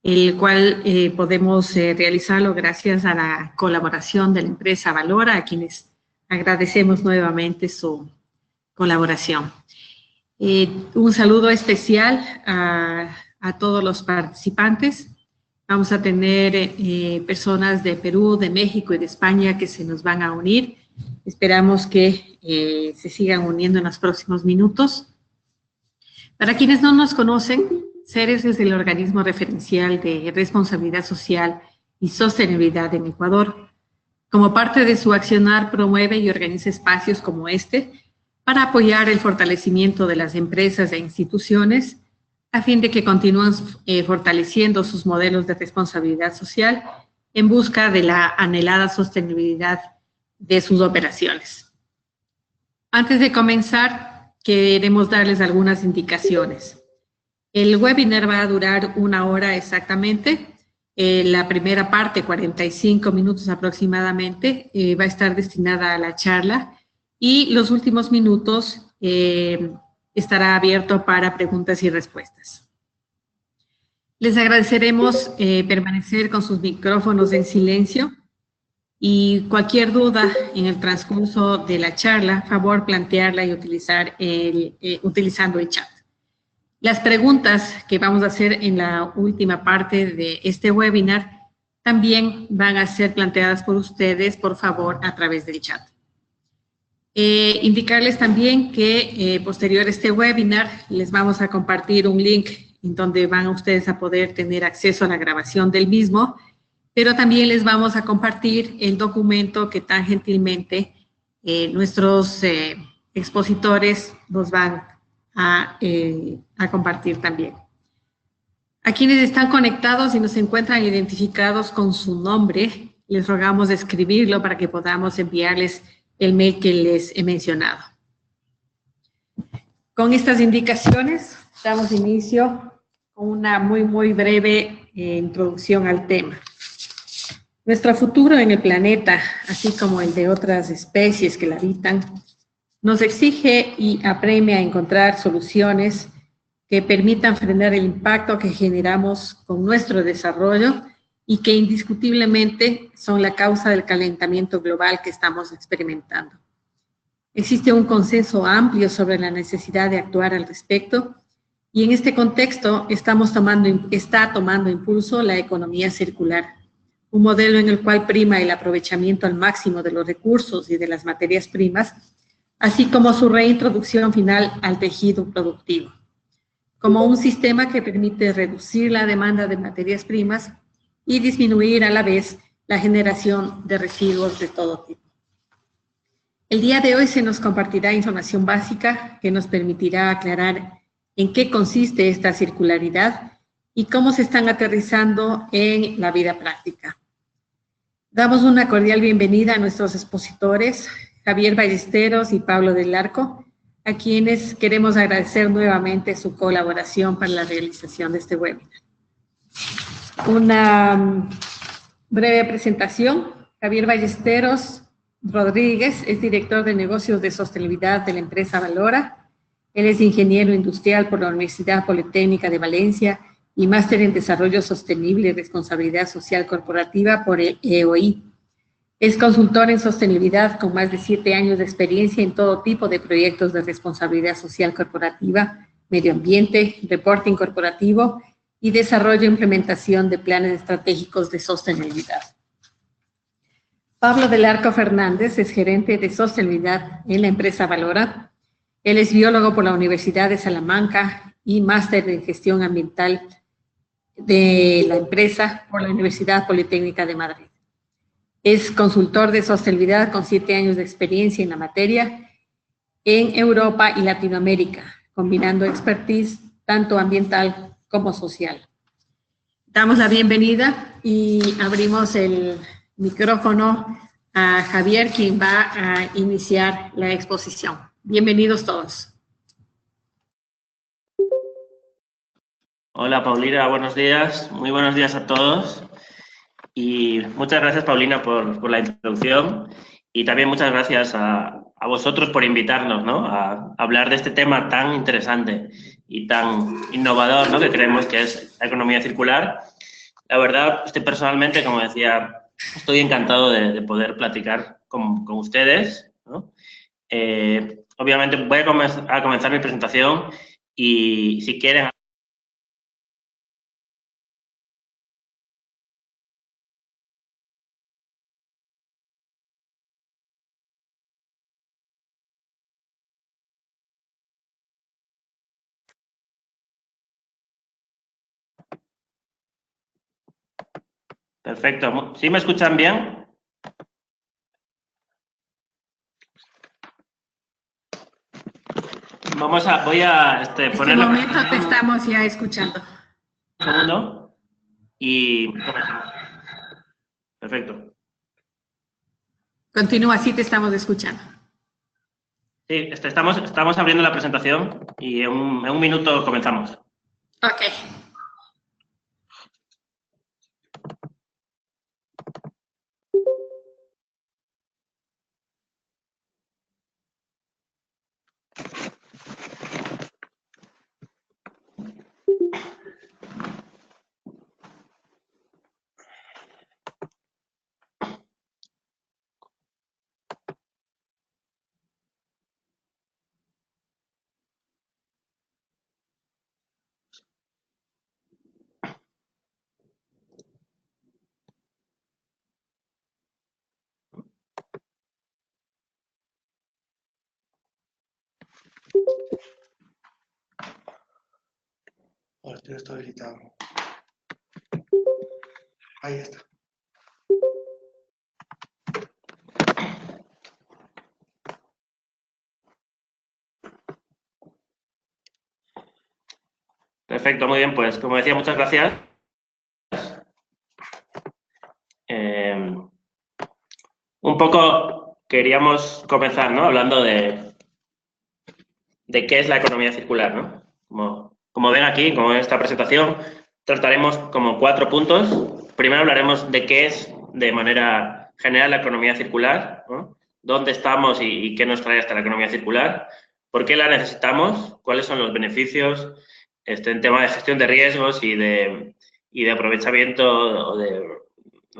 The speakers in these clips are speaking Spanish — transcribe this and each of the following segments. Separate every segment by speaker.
Speaker 1: el cual podemos realizarlo gracias a la colaboración de la empresa Valora, a quienes agradecemos nuevamente su colaboración. Un saludo especial a todos los participantes. Vamos a tener personas de Perú, de México y de España que se nos van a unir. Esperamos que se sigan uniendo en los próximos minutos. Para quienes no nos conocen, CERES es el organismo referencial de responsabilidad social y sostenibilidad en Ecuador. Como parte de su accionar, promueve y organiza espacios como este para apoyar el fortalecimiento de las empresas e instituciones a fin de que continúen fortaleciendo sus modelos de responsabilidad social en busca de la anhelada sostenibilidad de sus operaciones. Antes de comenzar, queremos darles algunas indicaciones. El webinar va a durar 1 hora exactamente. La primera parte, 45 minutos aproximadamente, va a estar destinada a la charla y los últimos minutos estará abierto para preguntas y respuestas. Les agradeceremos permanecer con sus micrófonos en silencio y cualquier duda en el transcurso de la charla, favor plantearla y utilizando el chat. Las preguntas que vamos a hacer en la última parte de este webinar también van a ser planteadas por ustedes, por favor, a través del chat. Indicarles también que posterior a este webinar les vamos a compartir un link en donde van ustedes a poder tener acceso a la grabación del mismo, pero también les vamos a compartir el documento que tan gentilmente nuestros expositores nos van a compartir también. A quienes están conectados y nos encuentran identificados con su nombre, les rogamos escribirlo para que podamos enviarles el mail que les he mencionado. Con estas indicaciones, damos inicio con una muy breve introducción al tema. Nuestro futuro en el planeta, así como el de otras especies que la habitan, nos exige y apremia a encontrar soluciones que permitan frenar el impacto que generamos con nuestro desarrollo y que indiscutiblemente son la causa del calentamiento global que estamos experimentando. Existe un consenso amplio sobre la necesidad de actuar al respecto y en este contexto está tomando impulso la economía circular, un modelo en el cual prima el aprovechamiento al máximo de los recursos y de las materias primas, así como su reintroducción final al tejido productivo, como un sistema que permite reducir la demanda de materias primas y disminuir a la vez la generación de residuos de todo tipo. El día de hoy se nos compartirá información básica que nos permitirá aclarar en qué consiste esta circularidad y cómo se están aterrizando en la vida práctica. Damos una cordial bienvenida a nuestros expositores, Javier Ballesteros y Pablo del Arco, a quienes queremos agradecer nuevamente su colaboración para la realización de este webinar. Una breve presentación. Javier Ballesteros Rodríguez es director de negocios de sostenibilidad de la empresa Valora. Él es ingeniero industrial por la Universidad Politécnica de Valencia y máster en desarrollo sostenible y responsabilidad social corporativa por el EOI. Es consultor en sostenibilidad con más de 7 años de experiencia en todo tipo de proyectos de responsabilidad social corporativa, medio ambiente, reporting corporativo y desarrollo e implementación de planes estratégicos de sostenibilidad. Pablo del Arco Fernández es gerente de sostenibilidad en la empresa Valora. Él es biólogo por la Universidad de Salamanca y máster en gestión ambiental de la empresa por la Universidad Politécnica de Madrid. Es consultor de sostenibilidad con 7 años de experiencia en la materia en Europa y Latinoamérica, combinando expertise tanto ambiental como social. Damos la bienvenida y abrimos el micrófono a Javier, quien va a iniciar la exposición. Bienvenidos todos.
Speaker 2: Hola Paulina, buenos días. Muy buenos días a todos. Y muchas gracias, Paulina, por la introducción. Y también muchas gracias a vosotros por invitarnos, ¿no?, a hablar de este tema tan interesante y tan innovador, ¿no?, que creemos que es la economía circular. la verdad, personalmente, como decía, estoy encantado de poder platicar con ustedes, ¿no? Obviamente voy a comenzar mi presentación y si quieren... Perfecto. ¿Sí me escuchan bien? Voy a poner la
Speaker 1: momento te estamos ya escuchando.
Speaker 2: Un segundo y comenzamos. Perfecto.
Speaker 1: Continúa, sí te estamos escuchando.
Speaker 2: Sí, estamos abriendo la presentación y en un minuto comenzamos.
Speaker 1: Ok.
Speaker 3: Esto está habilitado. Ahí está.
Speaker 2: Perfecto, muy bien. Pues como decía, muchas gracias. Un poco queríamos comenzar, ¿no? Hablando de qué es la economía circular, ¿no? Como ven aquí, como en esta presentación, trataremos como 4 puntos. Primero hablaremos de qué es, de manera general, la economía circular, ¿no? Dónde estamos y qué nos trae hasta la economía circular, por qué la necesitamos, cuáles son los beneficios, en tema de gestión de riesgos y de aprovechamiento de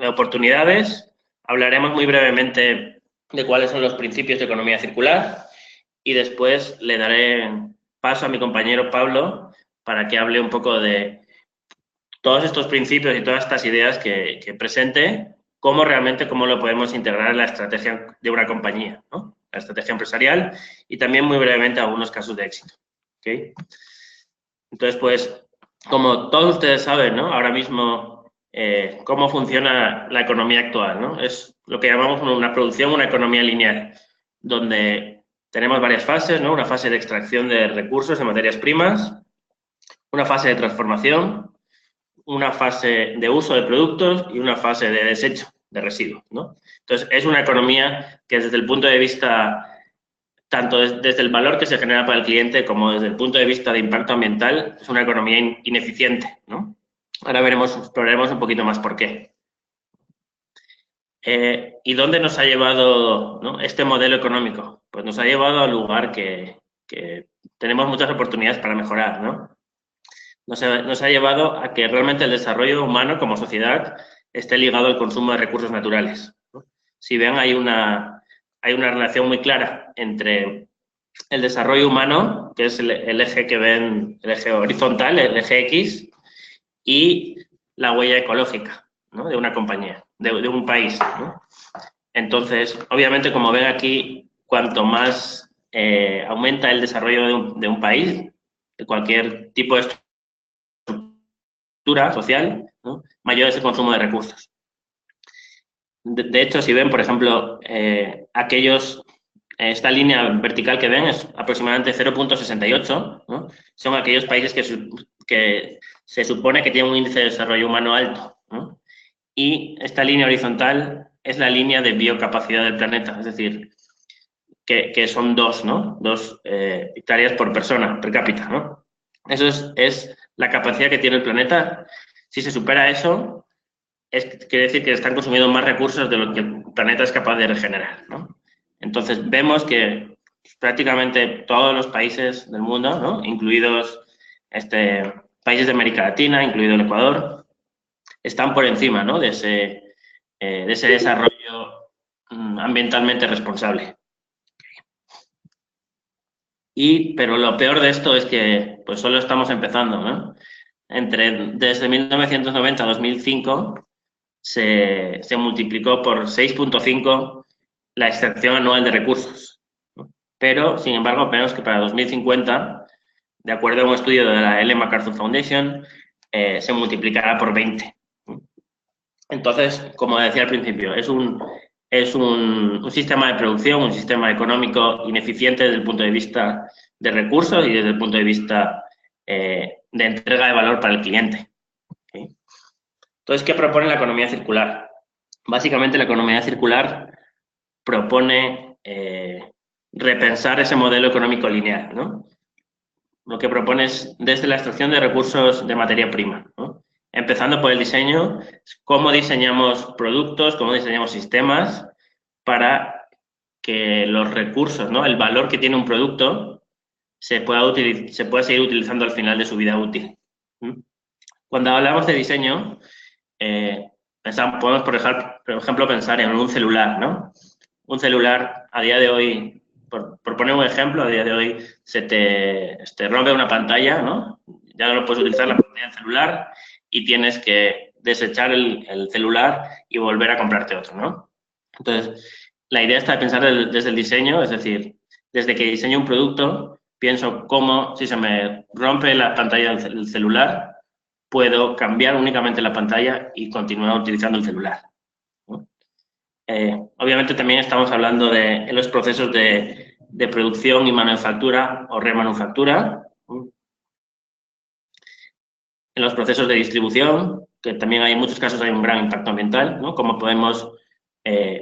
Speaker 2: oportunidades. Hablaremos muy brevemente de cuáles son los principios de economía circular y después le daré paso a mi compañero Pablo para que hable un poco de todos estos principios y todas estas ideas que presente, cómo lo podemos integrar en la estrategia de una compañía, ¿no? La estrategia empresarial y también muy brevemente algunos casos de éxito. ¿Okay? Entonces, pues, como todos ustedes saben, ¿no? Ahora mismo, cómo funciona la economía actual, ¿no? Es lo que llamamos una producción, una economía lineal, donde tenemos varias fases, ¿no? Una fase de extracción de recursos, de materias primas, una fase de transformación, una fase de uso de productos y una fase de desecho de residuos, ¿no? Entonces, es una economía que desde el punto de vista, tanto desde el valor que se genera para el cliente como desde el punto de vista de impacto ambiental, es una economía ineficiente, ¿no? Ahora exploraremos un poquito más por qué. ¿Y dónde nos ha llevado, ¿no? Este modelo económico? Pues nos ha llevado al lugar que tenemos muchas oportunidades para mejorar, ¿no? Nos ha llevado a que realmente el desarrollo humano como sociedad esté ligado al consumo de recursos naturales, ¿no? Si ven, hay una relación muy clara entre el desarrollo humano, que es el eje que ven, el eje horizontal, el eje X, y la huella ecológica, ¿no? De una compañía, de un país, ¿no? Entonces, obviamente, como ven aquí, cuanto más aumenta el desarrollo de un país, de cualquier tipo de estructura social, ¿no? Mayor es el consumo de recursos. De hecho, si ven, por ejemplo, esta línea vertical que ven es aproximadamente 0,68, ¿no? Son aquellos países que se supone que tienen un índice de desarrollo humano alto, ¿no? Y esta línea horizontal es la línea de biocapacidad del planeta, es decir, que son 2, ¿no? 2 hectáreas por persona, per cápita, ¿no? Eso es la capacidad que tiene el planeta. Si se supera eso, quiere decir que están consumiendo más recursos de lo que el planeta es capaz de regenerar, ¿no? Entonces, vemos que prácticamente todos los países del mundo, ¿no? Incluidos países de América Latina, incluido el Ecuador, están por encima, ¿no?, de ese desarrollo ambientalmente responsable. Pero lo peor de esto es que pues solo estamos empezando, ¿no? Desde 1990 a 2005 se multiplicó por 6.5 la extracción anual de recursos, ¿no? Pero, sin embargo, vemos que para 2050, de acuerdo a un estudio de la Ellen MacArthur Foundation, se multiplicará por 20. Entonces, como decía al principio, es un sistema de producción, un sistema económico ineficiente desde el punto de vista de recursos y desde el punto de vista de entrega de valor para el cliente. ¿Okay? Entonces, ¿qué propone la economía circular? Básicamente, la economía circular propone repensar ese modelo económico lineal, ¿no? Lo que propone es desde la extracción de recursos de materia prima, ¿no? Empezando por el diseño, cómo diseñamos productos, cómo diseñamos sistemas para que los recursos, ¿no?, el valor que tiene un producto se pueda seguir utilizando al final de su vida útil. Cuando hablamos de diseño, podemos, por ejemplo, pensar en un celular, ¿no? Un celular, a día de hoy, por poner un ejemplo, a día de hoy se te rompe una pantalla, ¿no? Ya no puedes utilizar la pantalla del celular y tienes que desechar el celular y volver a comprarte otro, ¿no? Entonces, la idea está de pensar desde el diseño, es decir, desde que diseño un producto, pienso cómo, si se me rompe la pantalla del celular, puedo cambiar únicamente la pantalla y continuar utilizando el celular, ¿no? Obviamente también estamos hablando en los procesos de producción y manufactura o remanufactura, ¿no? En los procesos de distribución, que también en muchos casos hay un gran impacto ambiental, ¿no? Cómo podemos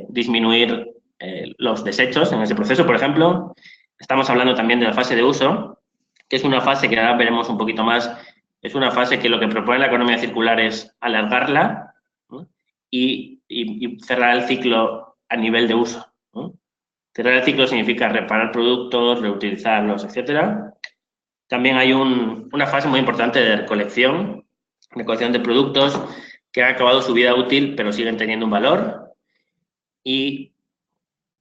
Speaker 2: disminuir los desechos en ese proceso, por ejemplo. Estamos hablando también de la fase de uso, que es una fase que ahora veremos un poquito más. Es una fase que lo que propone la economía circular es alargarla, ¿no?, y cerrar el ciclo a nivel de uso, ¿no? Cerrar el ciclo significa reparar productos, reutilizarlos, etcétera. También hay una fase muy importante de recolección de productos que han acabado su vida útil pero siguen teniendo un valor. Y,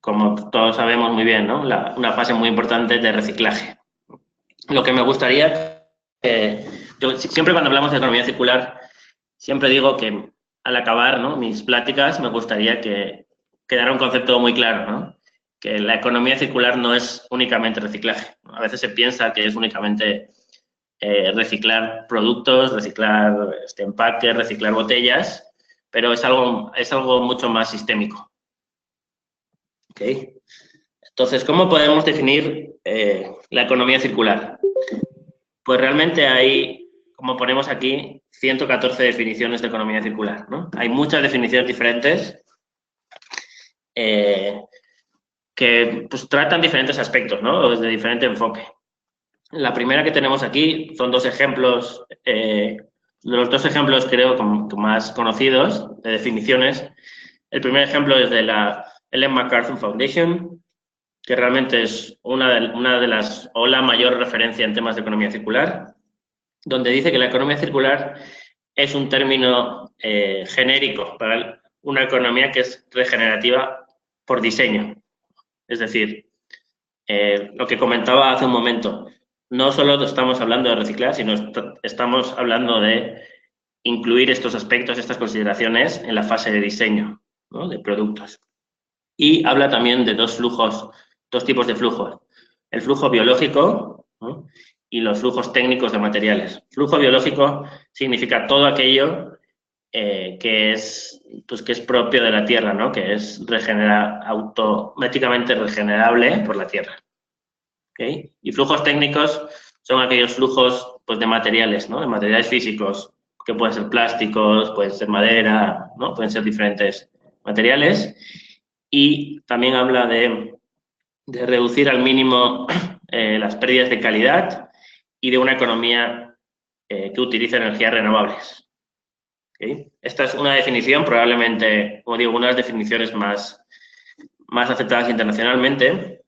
Speaker 2: como todos sabemos muy bien, ¿no?, una fase muy importante de reciclaje. Lo que me gustaría, yo siempre cuando hablamos de economía circular, siempre digo que al acabar, ¿no?, mis pláticas, me gustaría que quedara un concepto muy claro, ¿no?, que la economía circular no es únicamente reciclaje. A veces se piensa que es únicamente reciclar productos, reciclar empaques, reciclar botellas, pero es algo mucho más sistémico. ¿Okay? Entonces, ¿cómo podemos definir la economía circular? Pues realmente hay, como ponemos aquí, 114 definiciones de economía circular, ¿no? Hay muchas definiciones diferentes que pues, tratan diferentes aspectos, ¿no?, desde diferente enfoque. La primera que tenemos aquí son dos ejemplos, los dos ejemplos creo más conocidos de definiciones. El primer ejemplo es de la Ellen MacArthur Foundation, que realmente es una de las, o la mayor referencia en temas de economía circular, donde dice que la economía circular es un término genérico para una economía que es regenerativa por diseño. Es decir, lo que comentaba hace un momento, no solo estamos hablando de reciclar, sino estamos hablando de incluir estos aspectos, estas consideraciones en la fase de diseño, ¿no?, de productos. Y habla también de dos tipos de flujos. El flujo biológico, ¿no?, y los flujos técnicos de materiales. Flujo biológico significa todo aquello que es propio de la Tierra, ¿no?, que es automáticamente regenerable por la Tierra. ¿Okay? Y flujos técnicos son aquellos flujos pues, de materiales, ¿no?, de materiales físicos, que pueden ser plásticos, pueden ser madera, ¿no?, pueden ser diferentes materiales. Y también habla de reducir al mínimo las pérdidas de calidad y de una economía que utilice energías renovables. ¿Okay? Esta es una definición, probablemente, como digo, una de las definiciones más aceptadas internacionalmente.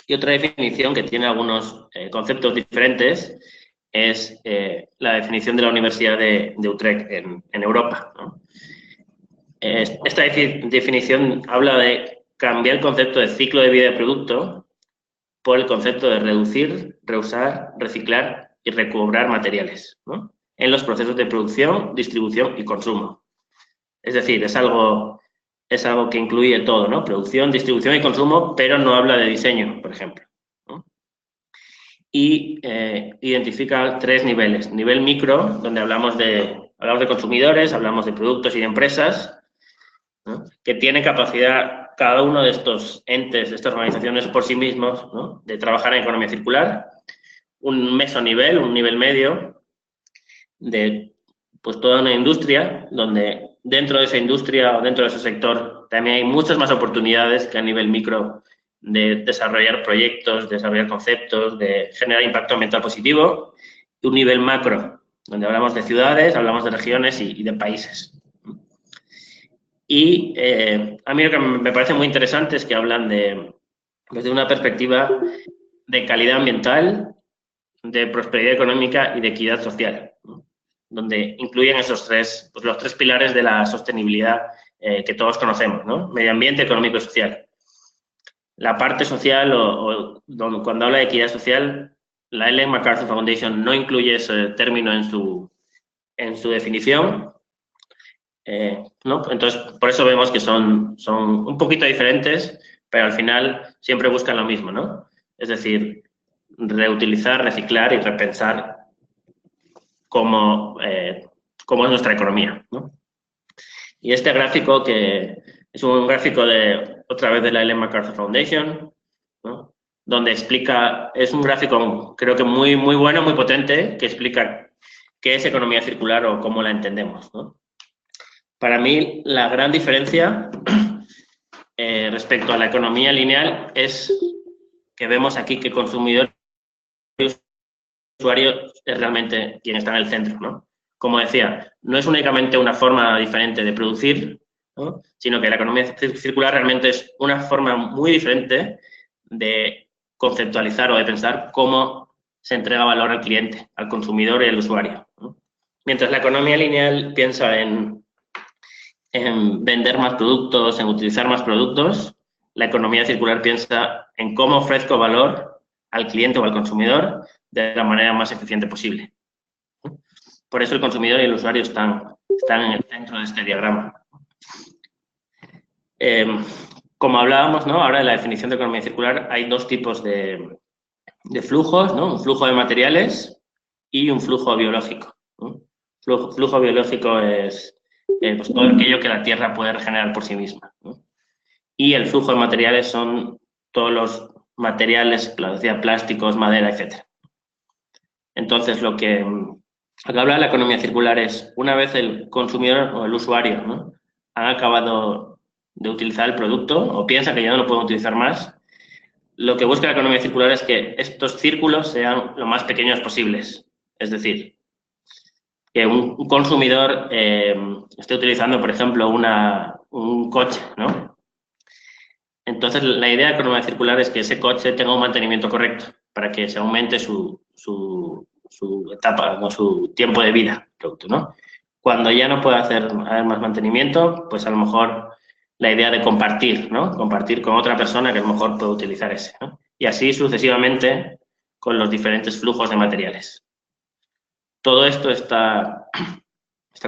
Speaker 2: Y otra definición que tiene algunos conceptos diferentes es la definición de la Universidad de Utrecht en Europa, ¿no? Esta definición habla de cambiar el concepto de ciclo de vida de producto por el concepto de reducir, reusar, reciclar y recobrar materiales, ¿no?, en los procesos de producción, distribución y consumo. Es decir, es algo que incluye todo, ¿no? Producción, distribución y consumo, pero no habla de diseño, por ejemplo, ¿no? Y identifica 3 niveles. Nivel micro, donde hablamos de consumidores, hablamos de productos y de empresas, ¿no?, que tiene capacidad cada uno de estos entes, de estas organizaciones por sí mismos, ¿no?, de trabajar en economía circular. Un mesonivel, un nivel medio, de pues toda una industria, donde dentro de esa industria o dentro de ese sector también hay muchas más oportunidades que a nivel micro de desarrollar proyectos, desarrollar conceptos, de generar impacto ambiental positivo. Y un nivel macro, donde hablamos de ciudades, hablamos de regiones y de países. Y a mí lo que me parece muy interesante es que hablan desde una perspectiva de calidad ambiental, de prosperidad económica y de equidad social, ¿no?, donde incluyen esos 3, pues los 3 pilares de la sostenibilidad que todos conocemos, ¿no? Medio ambiente, económico y social. La parte social, cuando habla de equidad social, la Ellen MacArthur Foundation no incluye ese término en su definición, ¿no? Entonces, por eso vemos que son un poquito diferentes, pero al final siempre buscan lo mismo, ¿no? Es decir, reutilizar, reciclar y repensar cómo es nuestra economía, ¿no? Y este gráfico, que es un gráfico otra vez de la Ellen MacArthur Foundation, ¿no?, donde explica, es un gráfico creo que muy, muy bueno, muy potente, que explica qué es economía circular o cómo la entendemos, ¿no? Para mí, la gran diferencia respecto a la economía lineal es que vemos aquí que consumidor y usuario es realmente quien está en el centro, ¿no? Como decía, no es únicamente una forma diferente de producir, ¿no?, sino que la economía circular realmente es una forma muy diferente de conceptualizar o de pensar cómo se entrega valor al cliente, al consumidor y al usuario, ¿no? Mientras la economía lineal piensa en vender más productos, en utilizar más productos, la economía circular piensa en cómo ofrezco valor al cliente o al consumidor de la manera más eficiente posible. Por eso el consumidor y el usuario están en el centro de este diagrama. Como hablábamos, ¿no?, ahora en la definición de economía circular hay 2 tipos de flujos, ¿no?, un flujo de materiales y un flujo biológico, ¿no? Flujo biológico es pues todo aquello que la Tierra puede regenerar por sí misma, ¿no? Y el flujo de materiales son todos los materiales, plásticos, madera, etc. Entonces, lo que habla de la economía circular es, una vez el consumidor o el usuario, ¿no?, han acabado de utilizar el producto o piensa que ya no lo pueden utilizar más, lo que busca la economía circular es que estos círculos sean lo más pequeños posibles. Es decir, que un consumidor esté utilizando, por ejemplo, un coche, ¿no? Entonces, la idea de la economía circular es que ese coche tenga un mantenimiento correcto para que se aumente su etapa, ¿no?, su tiempo de vida, ¿no? Cuando ya no puede haber más mantenimiento, pues a lo mejor la idea de compartir, ¿no?, compartir con otra persona que a lo mejor puede utilizar ese, ¿no? Y así sucesivamente con los diferentes flujos de materiales. Todo esto está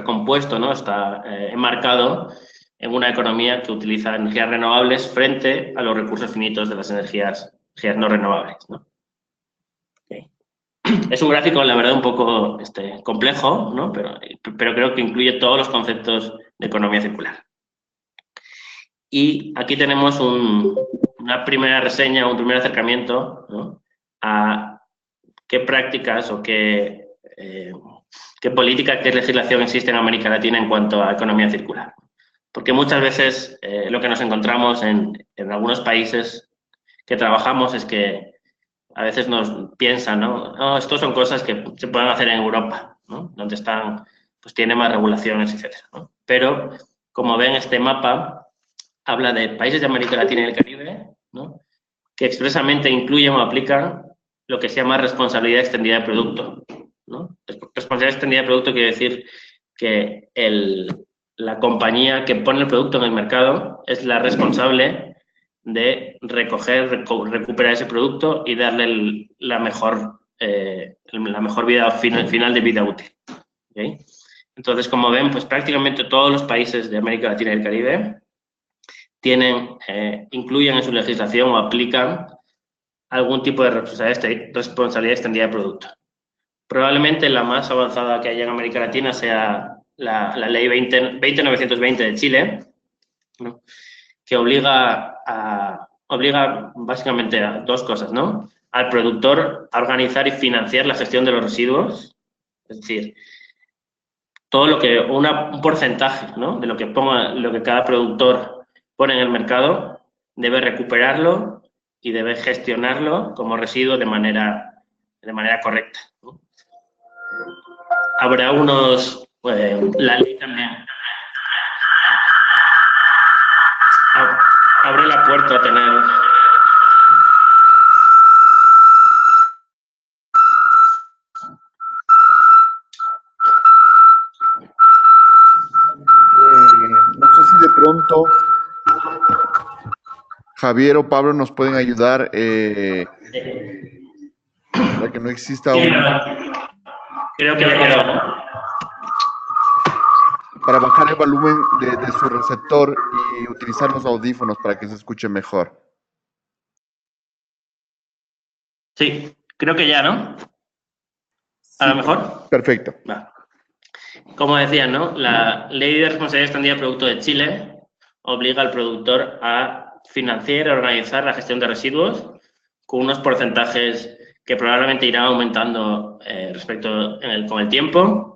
Speaker 2: compuesto, ¿no?, está enmarcado en una economía que utiliza energías renovables frente a los recursos finitos de las energías no renovables, ¿no? Okay. Es un gráfico, la verdad, un poco complejo, ¿no?, pero creo que incluye todos los conceptos de economía circular. Y aquí tenemos una primera reseña, un primer acercamiento, ¿no?, a qué prácticas o qué política, qué legislación existe en América Latina en cuanto a economía circular. Porque muchas veces lo que nos encontramos en algunos países que trabajamos es que a veces nos piensan, ¿no?, oh, estos son cosas que se pueden hacer en Europa, ¿no?, donde pues tiene más regulaciones, etcétera, ¿no? Pero, como ven, este mapa habla de países de América Latina y el Caribe, ¿no?, que expresamente incluyen o aplican lo que se llama responsabilidad extendida de producto, ¿no? Responsabilidad extendida de producto quiere decir que la compañía que pone el producto en el mercado es la responsable de recuperar ese producto y darle la mejor vida final de vida útil. ¿Okay? Entonces, como ven, pues prácticamente todos los países de América Latina y el Caribe incluyen en su legislación o aplican algún tipo de responsabilidad extendida de producto. Probablemente la más avanzada que haya en América Latina sea la ley 20920 de Chile, ¿no? Que obliga básicamente a dos cosas, ¿no? Al productor a organizar y financiar la gestión de los residuos, es decir, todo lo que, un porcentaje, ¿no? De lo que cada productor pone en el mercado, debe recuperarlo y debe gestionarlo como residuo de manera correcta, ¿no? Habrá la ley también abre la puerta a tener...
Speaker 4: No sé si de pronto Javier o Pablo nos pueden ayudar para que no exista
Speaker 2: Creo que ya quedó.
Speaker 4: Para bajar el volumen de su receptor y utilizar los audífonos para que se escuche mejor.
Speaker 2: Sí, creo que ya, ¿no? ¿A lo mejor?
Speaker 4: Perfecto.
Speaker 2: Va. Como decía, ¿no? La Ley de Responsabilidad Extendida de Producto de Chile obliga al productor a financiar y organizar la gestión de residuos con unos porcentajes que probablemente irán aumentando con el tiempo,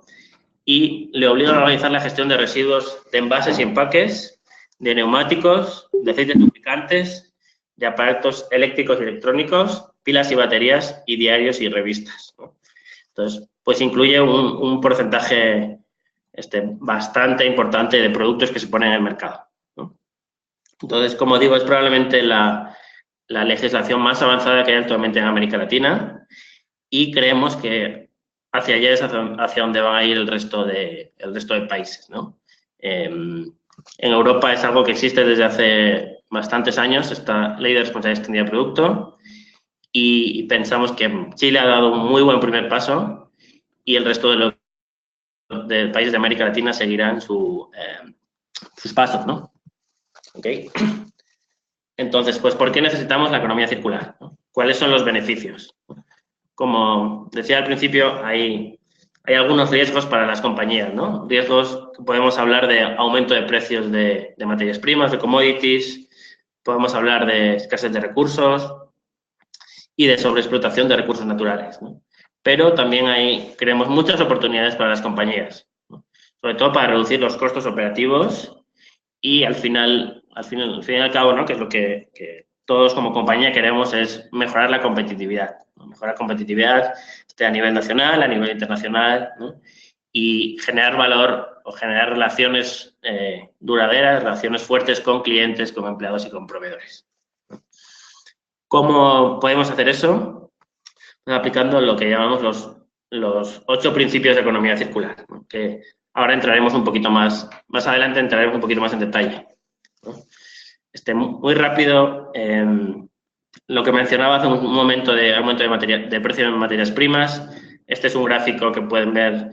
Speaker 2: y le obliga a organizar la gestión de residuos de envases y empaques, de neumáticos, de aceites lubricantes, de aparatos eléctricos y electrónicos, pilas y baterías, y diarios y revistas, ¿no? Entonces, pues incluye un porcentaje bastante importante de productos que se ponen en el mercado, ¿no? Entonces, como digo, es probablemente la legislación más avanzada que hay actualmente en América Latina, y creemos que hacia allá es hacia donde van a ir el resto de países, ¿no? En Europa es algo que existe desde hace bastantes años, esta Ley de Responsabilidad Extendida de Producto, y pensamos que Chile ha dado un muy buen primer paso, y el resto de países de América Latina seguirán sus pasos, ¿no? ¿Okay? Entonces, pues, ¿por qué necesitamos la economía circular, ¿no? ¿Cuáles son los beneficios? Como decía al principio, hay algunos riesgos para las compañías, ¿no? Riesgos que podemos hablar de aumento de precios de materias primas, de commodities, podemos hablar de escasez de recursos y de sobreexplotación de recursos naturales, ¿no? Pero también creemos muchas oportunidades para las compañías, ¿no? Sobre todo para reducir los costos operativos y al fin y al cabo, ¿no? Que es lo que todos como compañía queremos, es mejorar la competitividad, ¿no? Mejorar la competitividad a nivel nacional, a nivel internacional, ¿no? Y generar valor o generar relaciones duraderas, relaciones fuertes con clientes, con empleados y con proveedores. ¿Cómo podemos hacer eso? Aplicando lo que llamamos los 8 principios de economía circular, ¿no? Que ahora entraremos un poquito más adelante entraremos un poquito más en detalle, ¿no? Muy rápido, lo que mencionaba hace un momento de aumento de precio en materias primas. Este es un gráfico que pueden ver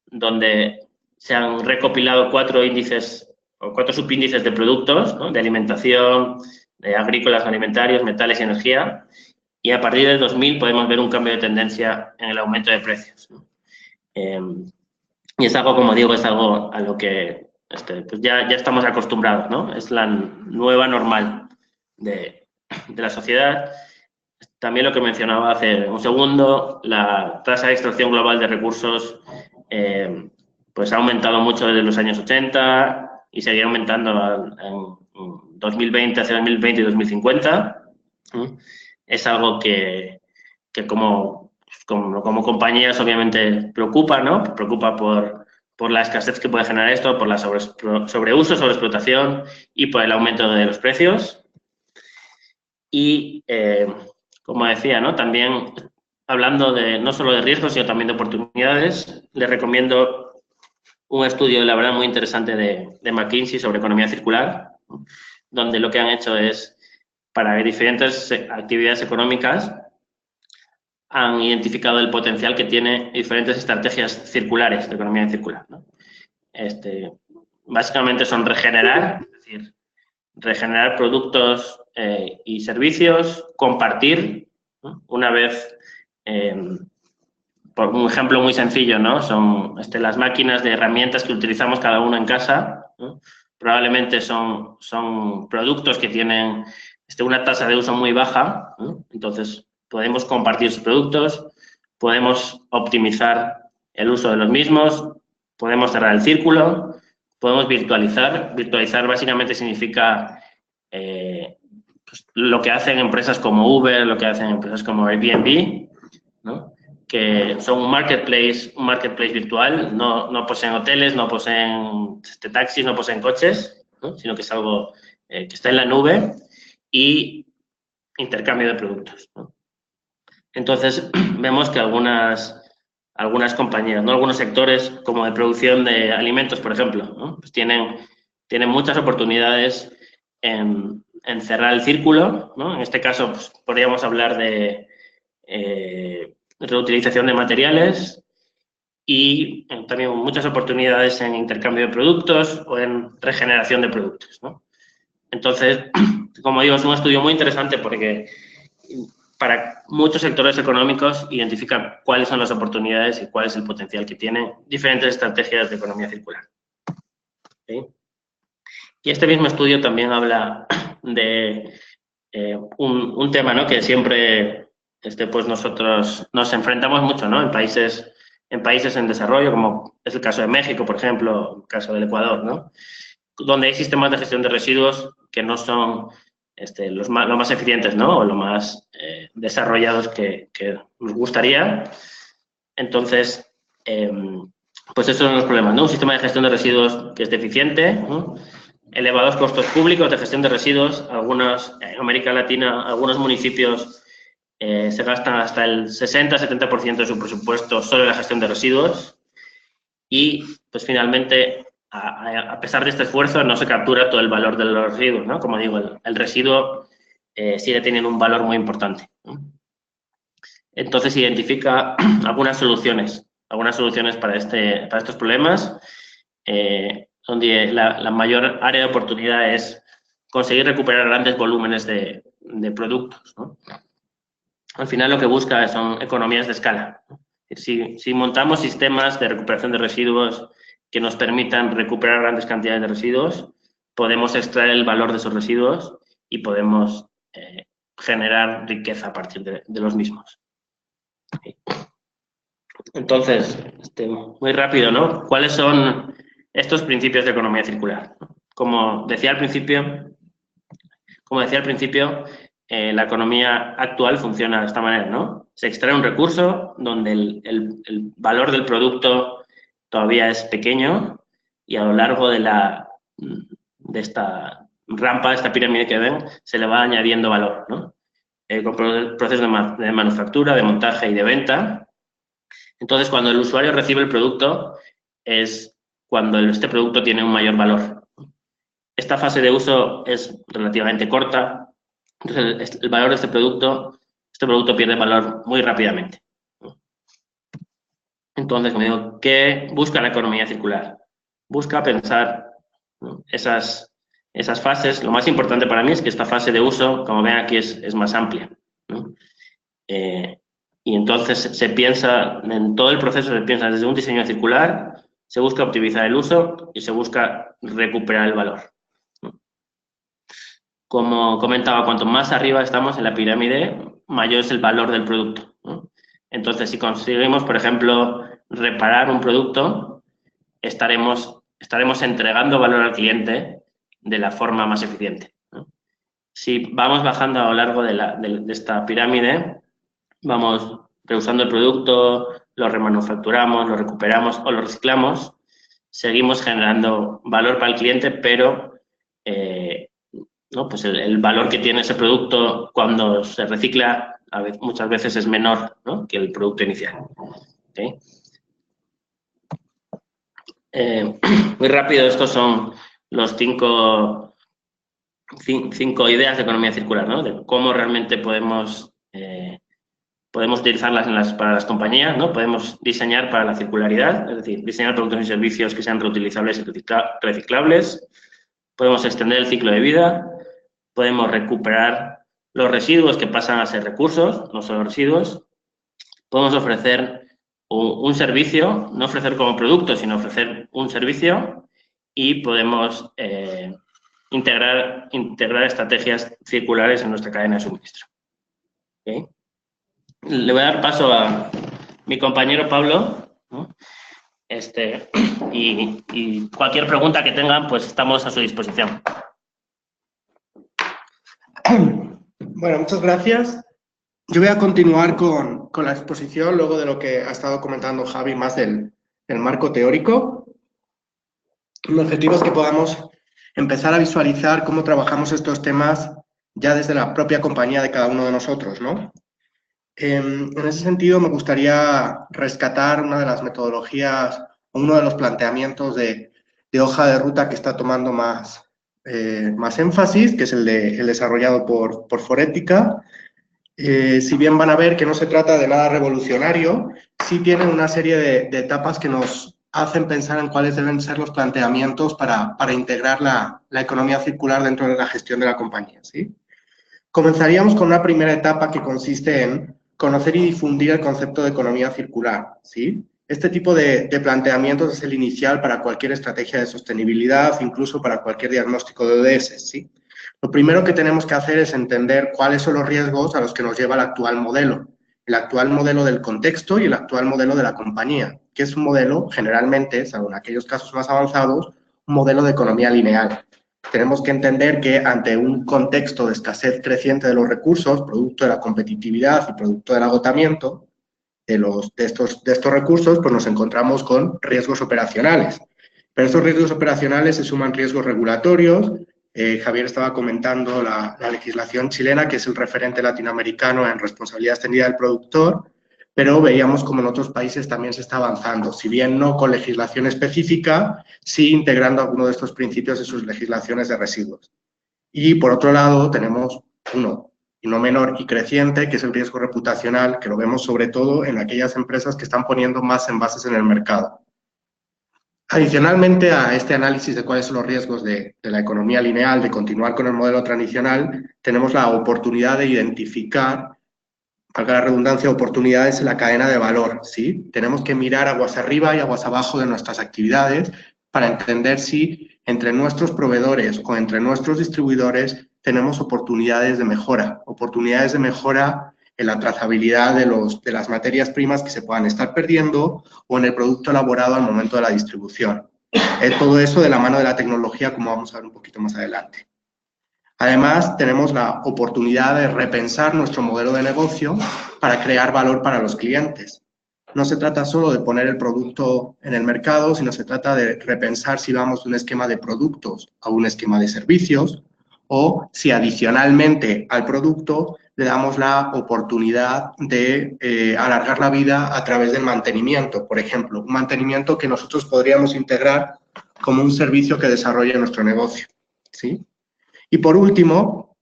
Speaker 2: donde se han recopilado 4 índices o 4 subíndices de productos, ¿no? De alimentación, de agrícolas, alimentarios, metales y energía. Y a partir del 2000 podemos ver un cambio de tendencia en el aumento de precios, ¿no? Y es algo, como digo, es algo a lo que pues ya estamos acostumbrados, ¿no? Es la nueva normal de la sociedad. También lo que mencionaba hace un segundo, la tasa de extracción global de recursos pues ha aumentado mucho desde los años 80 y seguirá aumentando en 2020, hacia 2020 y 2050. Es algo que como compañías obviamente preocupa, ¿no? Preocupa por la escasez que puede generar esto, por la sobreuso, sobreexplotación y por el aumento de los precios. Y, como decía, ¿no? También hablando no solo de riesgos, sino también de oportunidades, les recomiendo un estudio, la verdad, muy interesante de McKinsey sobre economía circular, donde lo que han hecho es, para diferentes actividades económicas, han identificado el potencial que tiene diferentes estrategias circulares de economía circular, ¿no? Básicamente son regenerar, es decir, regenerar productos y servicios, compartir, ¿no? Una vez, por un ejemplo muy sencillo, ¿no? Son las máquinas de herramientas que utilizamos cada uno en casa, ¿no? Probablemente son productos que tienen una tasa de uso muy baja, ¿no? Entonces, podemos compartir sus productos, podemos optimizar el uso de los mismos, podemos cerrar el círculo, podemos virtualizar. Virtualizar básicamente significa pues, lo que hacen empresas como Uber, lo que hacen empresas como Airbnb, ¿no? Que son un marketplace virtual, no poseen hoteles, no poseen taxis, no poseen coches, ¿no? Sino que es algo que está en la nube y intercambio de productos, ¿no? Entonces, vemos que algunas compañías, ¿no? Algunos sectores, como de producción de alimentos, por ejemplo, ¿no? Pues tienen muchas oportunidades en cerrar el círculo, ¿no? En este caso, pues, podríamos hablar de reutilización de materiales y también muchas oportunidades en intercambio de productos o en regeneración de productos, ¿no? Entonces, como digo, es un estudio muy interesante porque para muchos sectores económicos identifican cuáles son las oportunidades y cuál es el potencial que tienen diferentes estrategias de economía circular. ¿Sí? Y este mismo estudio también habla de un tema, ¿no? Que siempre pues nosotros nos enfrentamos mucho, ¿no? En países en desarrollo, como es el caso de México, por ejemplo, el caso del Ecuador, ¿no? Donde hay sistemas de gestión de residuos que no son lo más eficientes, ¿no? O lo más desarrollados que nos gustaría. Entonces, pues esos son los problemas, ¿no? Un sistema de gestión de residuos que es deficiente, ¿no? Elevados costos públicos de gestión de residuos. En América Latina, algunos municipios se gastan hasta el 60-70% de su presupuesto solo en la gestión de residuos. Y, pues, finalmente, a pesar de este esfuerzo, no se captura todo el valor de los residuos, ¿no? Como digo, el residuo sigue teniendo un valor muy importante, ¿no? Entonces, identifica algunas soluciones para estos problemas, donde la mayor área de oportunidad es conseguir recuperar grandes volúmenes de productos, ¿no? Al final, lo que busca son economías de escala, ¿no? Si montamos sistemas de recuperación de residuos que nos permitan recuperar grandes cantidades de residuos, podemos extraer el valor de esos residuos y podemos generar riqueza a partir de los mismos. Entonces, muy rápido, ¿no? ¿Cuáles son estos principios de economía circular? Como decía al principio, la economía actual funciona de esta manera, ¿no? Se extrae un recurso donde el valor del producto todavía es pequeño y a lo largo de esta rampa, de esta pirámide que ven, se le va añadiendo valor, ¿no? Con procesos de manufactura, de montaje y de venta. Entonces, cuando el usuario recibe el producto, es cuando este producto tiene un mayor valor. Esta fase de uso es relativamente corta, entonces el valor de este producto pierde valor muy rápidamente. Entonces, como digo, ¿qué busca la economía circular? Busca pensar, ¿no? esas fases. Lo más importante para mí es que esta fase de uso, como ven aquí, es más amplia, ¿no? Y entonces se piensa, en todo el proceso se piensa desde un diseño circular, se busca optimizar el uso y se busca recuperar el valor, ¿no? Como comentaba, cuanto más arriba estamos en la pirámide, mayor es el valor del producto, ¿no? Entonces, si conseguimos, por ejemplo, reparar un producto, estaremos entregando valor al cliente de la forma más eficiente, ¿no? Si vamos bajando a lo largo de esta pirámide, vamos reusando el producto, lo remanufacturamos, lo recuperamos o lo reciclamos, seguimos generando valor para el cliente, pero ¿no? Pues el valor que tiene ese producto cuando se recicla muchas veces es menor, ¿no? Que el producto inicial. ¿Okay? Muy rápido, estos son los cinco ideas de economía circular, ¿no? De cómo realmente podemos utilizarlas para las compañías, ¿no? Podemos diseñar para la circularidad, es decir, diseñar productos y servicios que sean reutilizables y reciclables. Podemos extender el ciclo de vida, podemos recuperar los residuos que pasan a ser recursos, no solo residuos. Podemos ofrecer un servicio, no ofrecer como producto, sino ofrecer un servicio, y podemos integrar estrategias circulares en nuestra cadena de suministro. ¿Okay? Le voy a dar paso a mi compañero Pablo, ¿no? Y cualquier pregunta que tengan, pues estamos a su disposición.
Speaker 3: Bueno, muchas gracias. Yo voy a continuar con la exposición, luego de lo que ha estado comentando Javi, más del marco teórico. Mi objetivo es que podamos empezar a visualizar cómo trabajamos estos temas ya desde la propia compañía de cada uno de nosotros, ¿no? En ese sentido, me gustaría rescatar una de las metodologías, uno de los planteamientos de hoja de ruta que está tomando más énfasis, que es el desarrollado por Forética. Si bien van a ver que no se trata de nada revolucionario, sí tienen una serie de etapas que nos hacen pensar en cuáles deben ser los planteamientos para integrar la economía circular dentro de la gestión de la compañía, ¿sí? Comenzaríamos con una primera etapa que consiste en conocer y difundir el concepto de economía circular, ¿sí? Este tipo de planteamientos es el inicial para cualquier estrategia de sostenibilidad, incluso para cualquier diagnóstico de ODS, ¿sí? Lo primero que tenemos que hacer es entender cuáles son los riesgos a los que nos lleva el actual modelo del contexto y el actual modelo de la compañía, que es un modelo, generalmente, salvo en aquellos casos más avanzados, un modelo de economía lineal. Tenemos que entender que ante un contexto de escasez creciente de los recursos, producto de la competitividad y producto del agotamiento de estos recursos, pues nos encontramos con riesgos operacionales. Pero estos riesgos operacionales se suman riesgos regulatorios. Javier estaba comentando la legislación chilena, que es el referente latinoamericano en responsabilidad extendida del productor, pero veíamos como en otros países también se está avanzando, si bien no con legislación específica, sí integrando algunos de estos principios en sus legislaciones de residuos. Y por otro lado tenemos uno, y no menor y creciente, que es el riesgo reputacional, que lo vemos sobre todo en aquellas empresas que están poniendo más envases en el mercado. Adicionalmente a este análisis de cuáles son los riesgos de la economía lineal, de continuar con el modelo tradicional, tenemos la oportunidad de identificar, valga la redundancia, oportunidades en la cadena de valor, ¿sí? Tenemos que mirar aguas arriba y aguas abajo de nuestras actividades para entender si entre nuestros proveedores o entre nuestros distribuidores tenemos oportunidades de mejora en la trazabilidad de las materias primas que se puedan estar perdiendo o en el producto elaborado al momento de la distribución. Todo eso de la mano de la tecnología, como vamos a ver un poquito más adelante. Además, tenemos la oportunidad de repensar nuestro modelo de negocio para crear valor para los clientes. No se trata solo de poner el producto en el mercado, sino se trata de repensar si vamos de un esquema de productos a un esquema de servicios, o si adicionalmente al producto le damos la oportunidad de alargar la vida a través del mantenimiento. Por ejemplo, un mantenimiento que nosotros podríamos integrar como un servicio que desarrolle nuestro negocio, ¿sí? Y por último,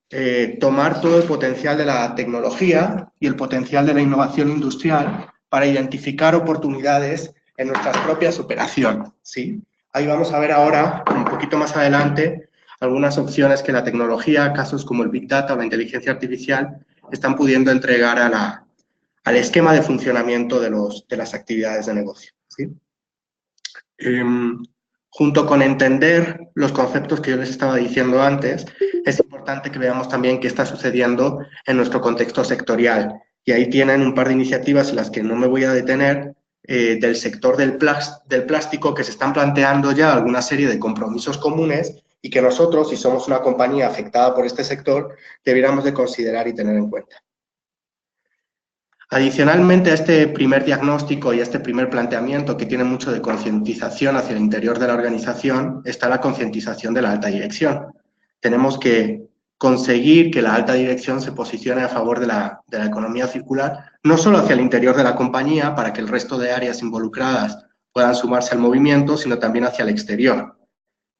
Speaker 3: tomar todo el potencial de la tecnología y el potencial de la innovación industrial para identificar oportunidades en nuestras propias operaciones, ¿sí? Ahí vamos a ver ahora, un poquito más adelante, algunas opciones que la tecnología, casos como el Big Data o la inteligencia artificial, están pudiendo entregar al esquema de funcionamiento de las actividades de negocio, ¿sí? Junto con entender los conceptos que yo les estaba diciendo antes, es importante que veamos también qué está sucediendo en nuestro contexto sectorial. Y ahí tienen un par de iniciativas en las que no me voy a detener, del sector del plástico, que se están planteando ya alguna serie de compromisos comunes y que nosotros, si somos una compañía afectada por este sector, debiéramos de considerar y tener en cuenta. Adicionalmente a este primer diagnóstico y a este primer planteamiento, que tiene mucho de concientización hacia el interior de la organización, está la concientización de la alta dirección. Tenemos que conseguir que la alta dirección se posicione a favor de la economía circular, no solo hacia el interior de la compañía, para que el resto de áreas involucradas puedan sumarse al movimiento, sino también hacia el exterior.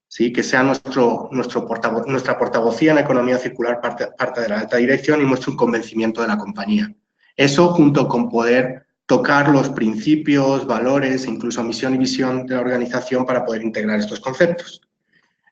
Speaker 3: ¿Sí? Que sea nuestra portavocía en economía circular parte de la alta dirección y muestre un convencimiento de la compañía. Eso junto con poder tocar los principios, valores, incluso misión y visión de la organización para poder integrar estos conceptos.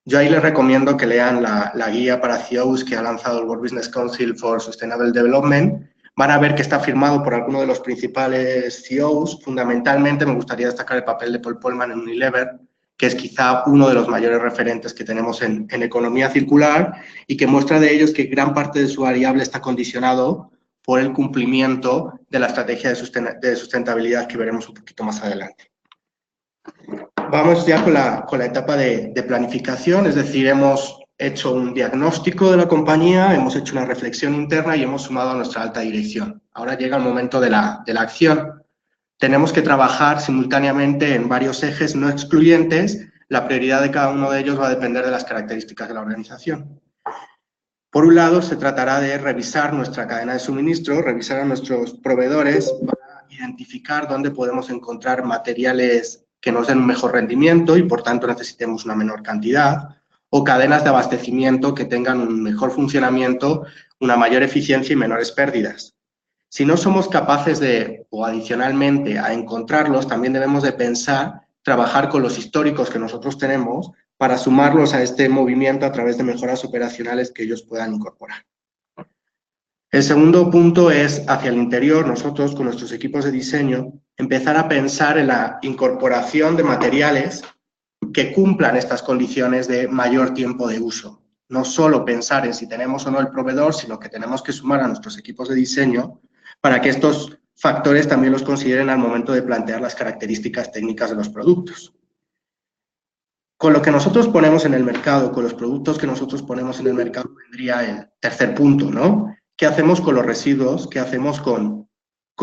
Speaker 3: Yo ahí les recomiendo que lean la guía para CEOs que ha lanzado el World Business Council for Sustainable Development. Van a ver que está firmado por algunos de los principales CEOs. Fundamentalmente me gustaría destacar el papel de Paul Polman en Unilever, que es quizá uno de los mayores referentes que tenemos en economía circular y que muestra de ellos que gran parte de su variable está condicionado por el cumplimiento de la estrategia de sustentabilidad que veremos un poquito más adelante. Vamos ya con la etapa de planificación, es decir, hemos hecho un diagnóstico de la compañía, hemos hecho una reflexión interna y hemos sumado a nuestra alta dirección. Ahora llega el momento de la acción. Tenemos que trabajar simultáneamente en varios ejes no excluyentes. La prioridad de cada uno de ellos va a depender de las características de la organización. Por un lado, se tratará de revisar nuestra cadena de suministro, revisar a nuestros proveedores para identificar dónde podemos encontrar materiales que nos den un mejor rendimiento y, por tanto, necesitemos una menor cantidad, o cadenas de abastecimiento que tengan un mejor funcionamiento, una mayor eficiencia y menores pérdidas. Si no somos capaces de, o adicionalmente, a encontrarlos, también debemos de pensar, trabajar con los históricos que nosotros tenemos para sumarlos a este movimiento a través de mejoras operacionales que ellos puedan incorporar. El segundo punto es, hacia el interior, nosotros con nuestros equipos de diseño, empezar a pensar en la incorporación de materiales que cumplan estas condiciones de mayor tiempo de uso. No solo pensar en si tenemos o no el proveedor, sino que tenemos que sumar a nuestros equipos de diseño para que estos factores también los consideren al momento de plantear las características técnicas de los productos. Con lo que nosotros ponemos en el mercado, con los productos que nosotros ponemos en el mercado, vendría el tercer punto, ¿no? ¿Qué hacemos con los residuos? ¿Qué hacemos con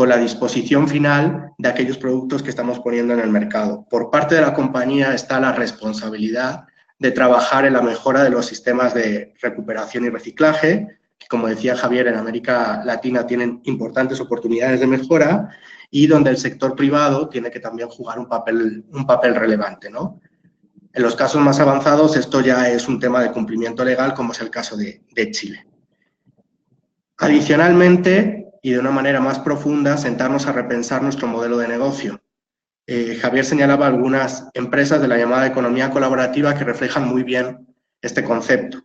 Speaker 3: la disposición final de aquellos productos que estamos poniendo en el mercado? Por parte de la compañía está la responsabilidad de trabajar en la mejora de los sistemas de recuperación y reciclaje, que, como decía Javier, en América Latina tienen importantes oportunidades de mejora y donde el sector privado tiene que también jugar un papel relevante, ¿no? En los casos más avanzados, esto ya es un tema de cumplimiento legal, como es el caso de Chile. Adicionalmente, y de una manera más profunda, sentarnos a repensar nuestro modelo de negocio. Javier señalaba algunas empresas de la llamada economía colaborativa que reflejan muy bien este concepto.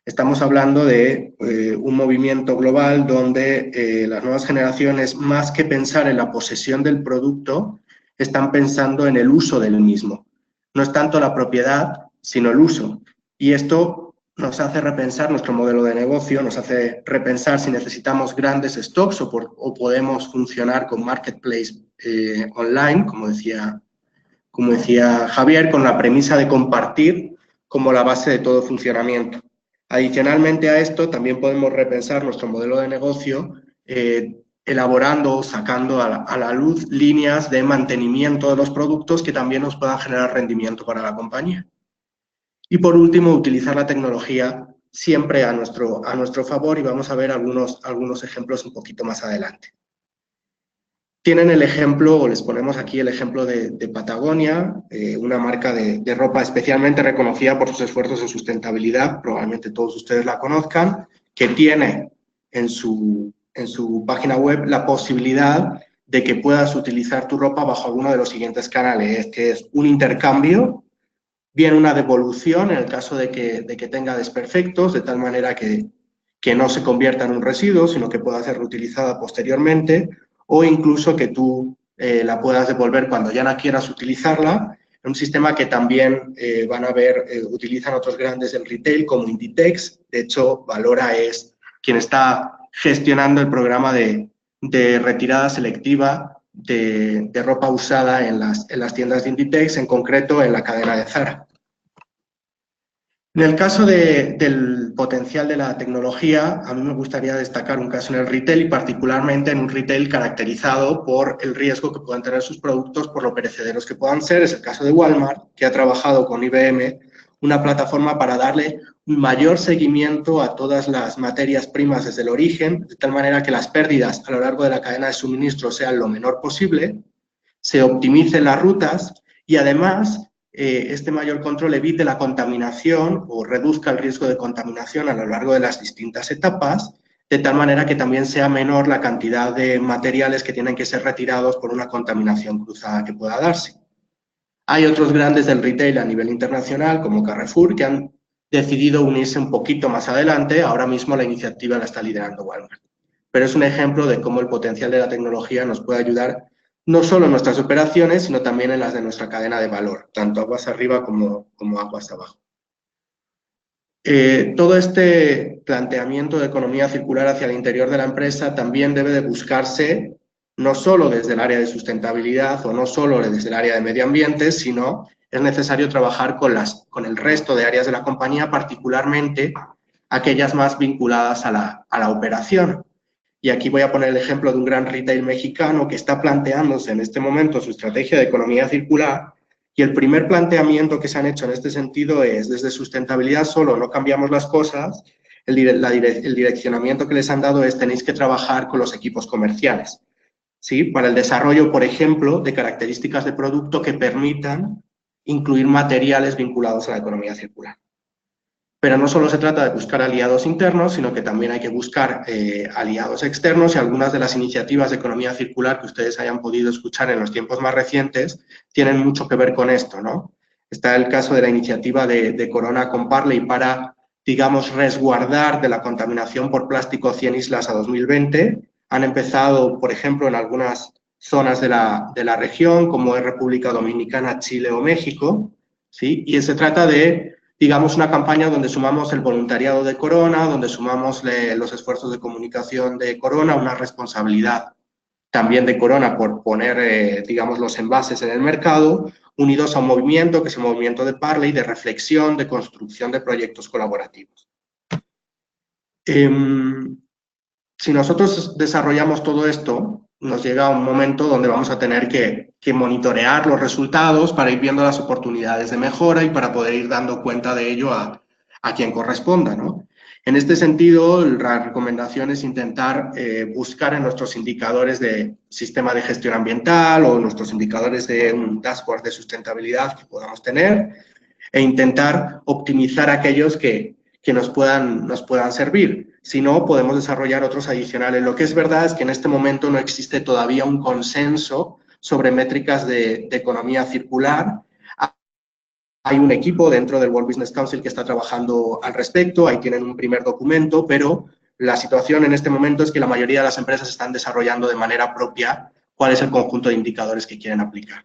Speaker 3: Estamos hablando de un movimiento global donde las nuevas generaciones, más que pensar en la posesión del producto, están pensando en el uso del mismo. No es tanto la propiedad, sino el uso. Y esto nos hace repensar nuestro modelo de negocio, nos hace repensar si necesitamos grandes stocks o podemos funcionar con marketplace online, como decía Javier, con la premisa de compartir como la base de todo funcionamiento. Adicionalmente a esto, también podemos repensar nuestro modelo de negocio elaborando o sacando a la luz líneas de mantenimiento de los productos que también nos puedan generar rendimiento para la compañía. Y por último, utilizar la tecnología siempre a nuestro favor y vamos a ver algunos ejemplos un poquito más adelante. Tienen el ejemplo, o les ponemos aquí el ejemplo de Patagonia, una marca de ropa especialmente reconocida por sus esfuerzos en sustentabilidad, probablemente todos ustedes la conozcan, que tiene en su página web la posibilidad de que puedas utilizar tu ropa bajo alguno de los siguientes canales, que es un intercambio, bien una devolución en el caso de que tenga desperfectos, de tal manera que no se convierta en un residuo, sino que pueda ser reutilizada posteriormente, o incluso que tú la puedas devolver cuando ya no quieras utilizarla, un sistema que también van a ver, utilizan otros grandes del retail como Inditex. De hecho, Valora es quien está gestionando el programa de retirada selectiva de ropa usada en las tiendas de Inditex, en concreto en la cadena de Zara. En el caso del potencial de la tecnología, a mí me gustaría destacar un caso en el retail y particularmente en un retail caracterizado por el riesgo que puedan tener sus productos por lo perecederos que puedan ser. Es el caso de Walmart, que ha trabajado con IBM una plataforma para darle un mayor seguimiento a todas las materias primas desde el origen, de tal manera que las pérdidas a lo largo de la cadena de suministro sean lo menor posible, se optimicen las rutas y además este mayor control evite la contaminación o reduzca el riesgo de contaminación a lo largo de las distintas etapas, de tal manera que también sea menor la cantidad de materiales que tienen que ser retirados por una contaminación cruzada que pueda darse. Hay otros grandes del retail a nivel internacional, como Carrefour, que han decidido unirse un poquito más adelante. Ahora mismo la iniciativa la está liderando Walmart. Pero es un ejemplo de cómo el potencial de la tecnología nos puede ayudar no solo en nuestras operaciones, sino también en las de nuestra cadena de valor, tanto aguas arriba como aguas abajo. Todo este planteamiento de economía circular hacia el interior de la empresa también debe de buscarse no solo desde el área de sustentabilidad o no solo desde el área de medio ambiente, sino es necesario trabajar con el resto de áreas de la compañía, particularmente aquellas más vinculadas a la operación. Y aquí voy a poner el ejemplo de un gran retail mexicano que está planteándose en este momento su estrategia de economía circular. Y el primer planteamiento que se han hecho en este sentido es, desde sustentabilidad solo no cambiamos las cosas, el direccionamiento que les han dado es tenéis que trabajar con los equipos comerciales, ¿sí? Para el desarrollo, por ejemplo, de características de producto que permitan incluir materiales vinculados a la economía circular. Pero no solo se trata de buscar aliados internos, sino que también hay que buscar aliados externos, y algunas de las iniciativas de economía circular que ustedes hayan podido escuchar en los tiempos más recientes tienen mucho que ver con esto, ¿no? Está el caso de la iniciativa de Corona con Parley para, digamos, resguardar de la contaminación por plástico 100 islas a 2020. Han empezado, por ejemplo, en algunas zonas de la región, como es República Dominicana, Chile o México, ¿sí? Y se trata de, digamos, una campaña donde sumamos el voluntariado de Corona, donde sumamos los esfuerzos de comunicación de Corona, una responsabilidad también de Corona por poner, digamos, los envases en el mercado, unidos a un movimiento que es el movimiento de Parley, de reflexión, de construcción de proyectos colaborativos. Si nosotros desarrollamos todo esto, nos llega un momento donde vamos a tener que monitorear los resultados para ir viendo las oportunidades de mejora y para poder ir dando cuenta de ello a quien corresponda, ¿no? En este sentido, la recomendación es intentar buscar en nuestros indicadores de sistema de gestión ambiental o nuestros indicadores de un dashboard de sustentabilidad que podamos tener e intentar optimizar aquellos que nos puedan servir. Si no, podemos desarrollar otros adicionales. Lo que es verdad es que en este momento no existe todavía un consenso sobre métricas de economía circular. Hay un equipo dentro del World Business Council que está trabajando al respecto, ahí tienen un primer documento, pero la situación en este momento es que la mayoría de las empresas están desarrollando de manera propia cuál es el conjunto de indicadores que quieren aplicar.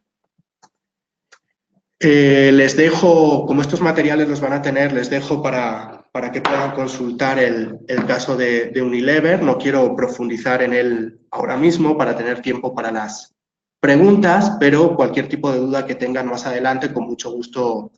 Speaker 3: Les dejo, como estos materiales los van a tener, les dejo para que puedan consultar el caso de Unilever. No quiero profundizar en él ahora mismo para tener tiempo para las preguntas, pero cualquier tipo de duda que tengan más adelante, con mucho gusto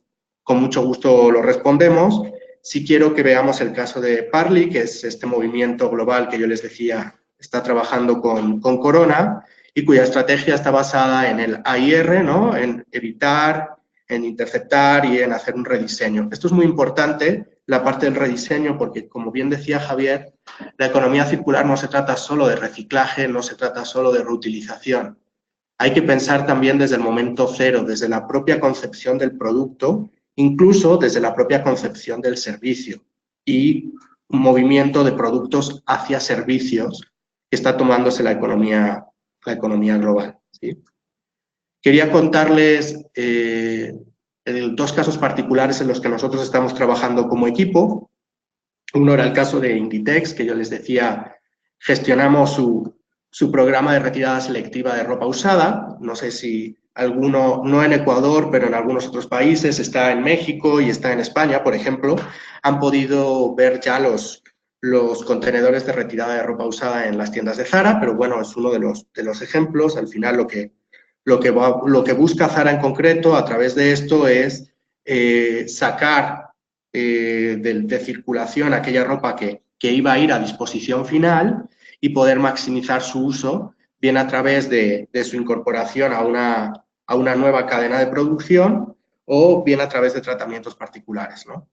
Speaker 3: lo respondemos. Sí quiero que veamos el caso de Parley, que es este movimiento global que yo les decía está trabajando con Corona y cuya estrategia está basada en el AIR, ¿no? En evitar, en interceptar y en hacer un rediseño. Esto es muy importante, la parte del rediseño, porque como bien decía Javier, la economía circular no se trata solo de reciclaje, no se trata solo de reutilización. Hay que pensar también desde el momento cero, desde la propia concepción del producto, incluso desde la propia concepción del servicio y un movimiento de productos hacia servicios que está tomándose la economía global, ¿sí? Quería contarles dos casos particulares en los que nosotros estamos trabajando como equipo. Uno era el caso de Inditex, que yo les decía, gestionamos su programa de retirada selectiva de ropa usada. No sé si alguno, no en Ecuador, pero en algunos otros países, está en México y está en España, por ejemplo, han podido ver ya los contenedores de retirada de ropa usada en las tiendas de Zara, pero bueno, es uno de los ejemplos. Al final lo que busca Zara en concreto a través de esto es sacar de circulación aquella ropa que iba a ir a disposición final y poder maximizar su uso, bien a través de su incorporación a una nueva cadena de producción o bien a través de tratamientos particulares, ¿no?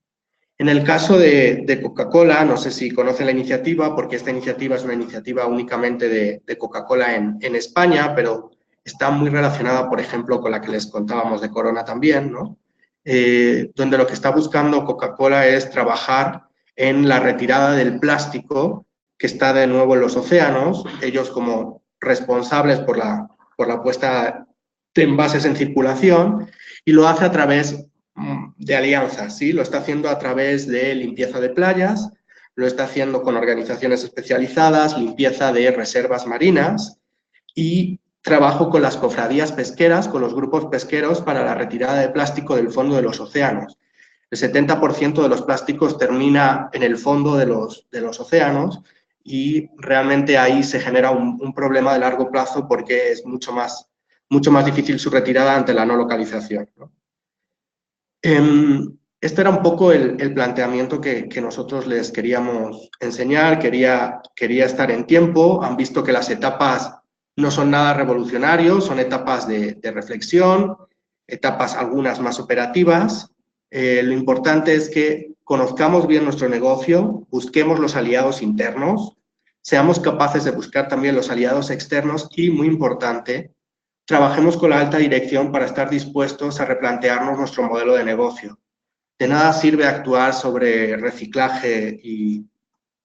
Speaker 3: En el caso de Coca-Cola, no sé si conocen la iniciativa, porque esta iniciativa es una iniciativa únicamente de Coca-Cola en España, pero está muy relacionada, por ejemplo, con la que les contábamos de Corona también, ¿no? Donde lo que está buscando Coca-Cola es trabajar en la retirada del plástico que está de nuevo en los océanos, ellos como responsables por la puesta de envases en circulación, y lo hace a través de alianzas, ¿sí? Lo está haciendo a través de limpieza de playas, lo está haciendo con organizaciones especializadas, limpieza de reservas marinas y trabajo con las cofradías pesqueras, con los grupos pesqueros para la retirada de plástico del fondo de los océanos. El 70% de los plásticos termina en el fondo de los océanos y realmente ahí se genera un problema de largo plazo porque es mucho más difícil su retirada ante la no localización, ¿no? Este era un poco el planteamiento que nosotros les queríamos enseñar, quería estar en tiempo, han visto que las etapas no son nada revolucionarios, son etapas de reflexión, etapas algunas más operativas. Lo importante es que conozcamos bien nuestro negocio, busquemos los aliados internos, seamos capaces de buscar también los aliados externos y, muy importante, trabajemos con la alta dirección para estar dispuestos a replantearnos nuestro modelo de negocio. De nada sirve actuar sobre reciclaje y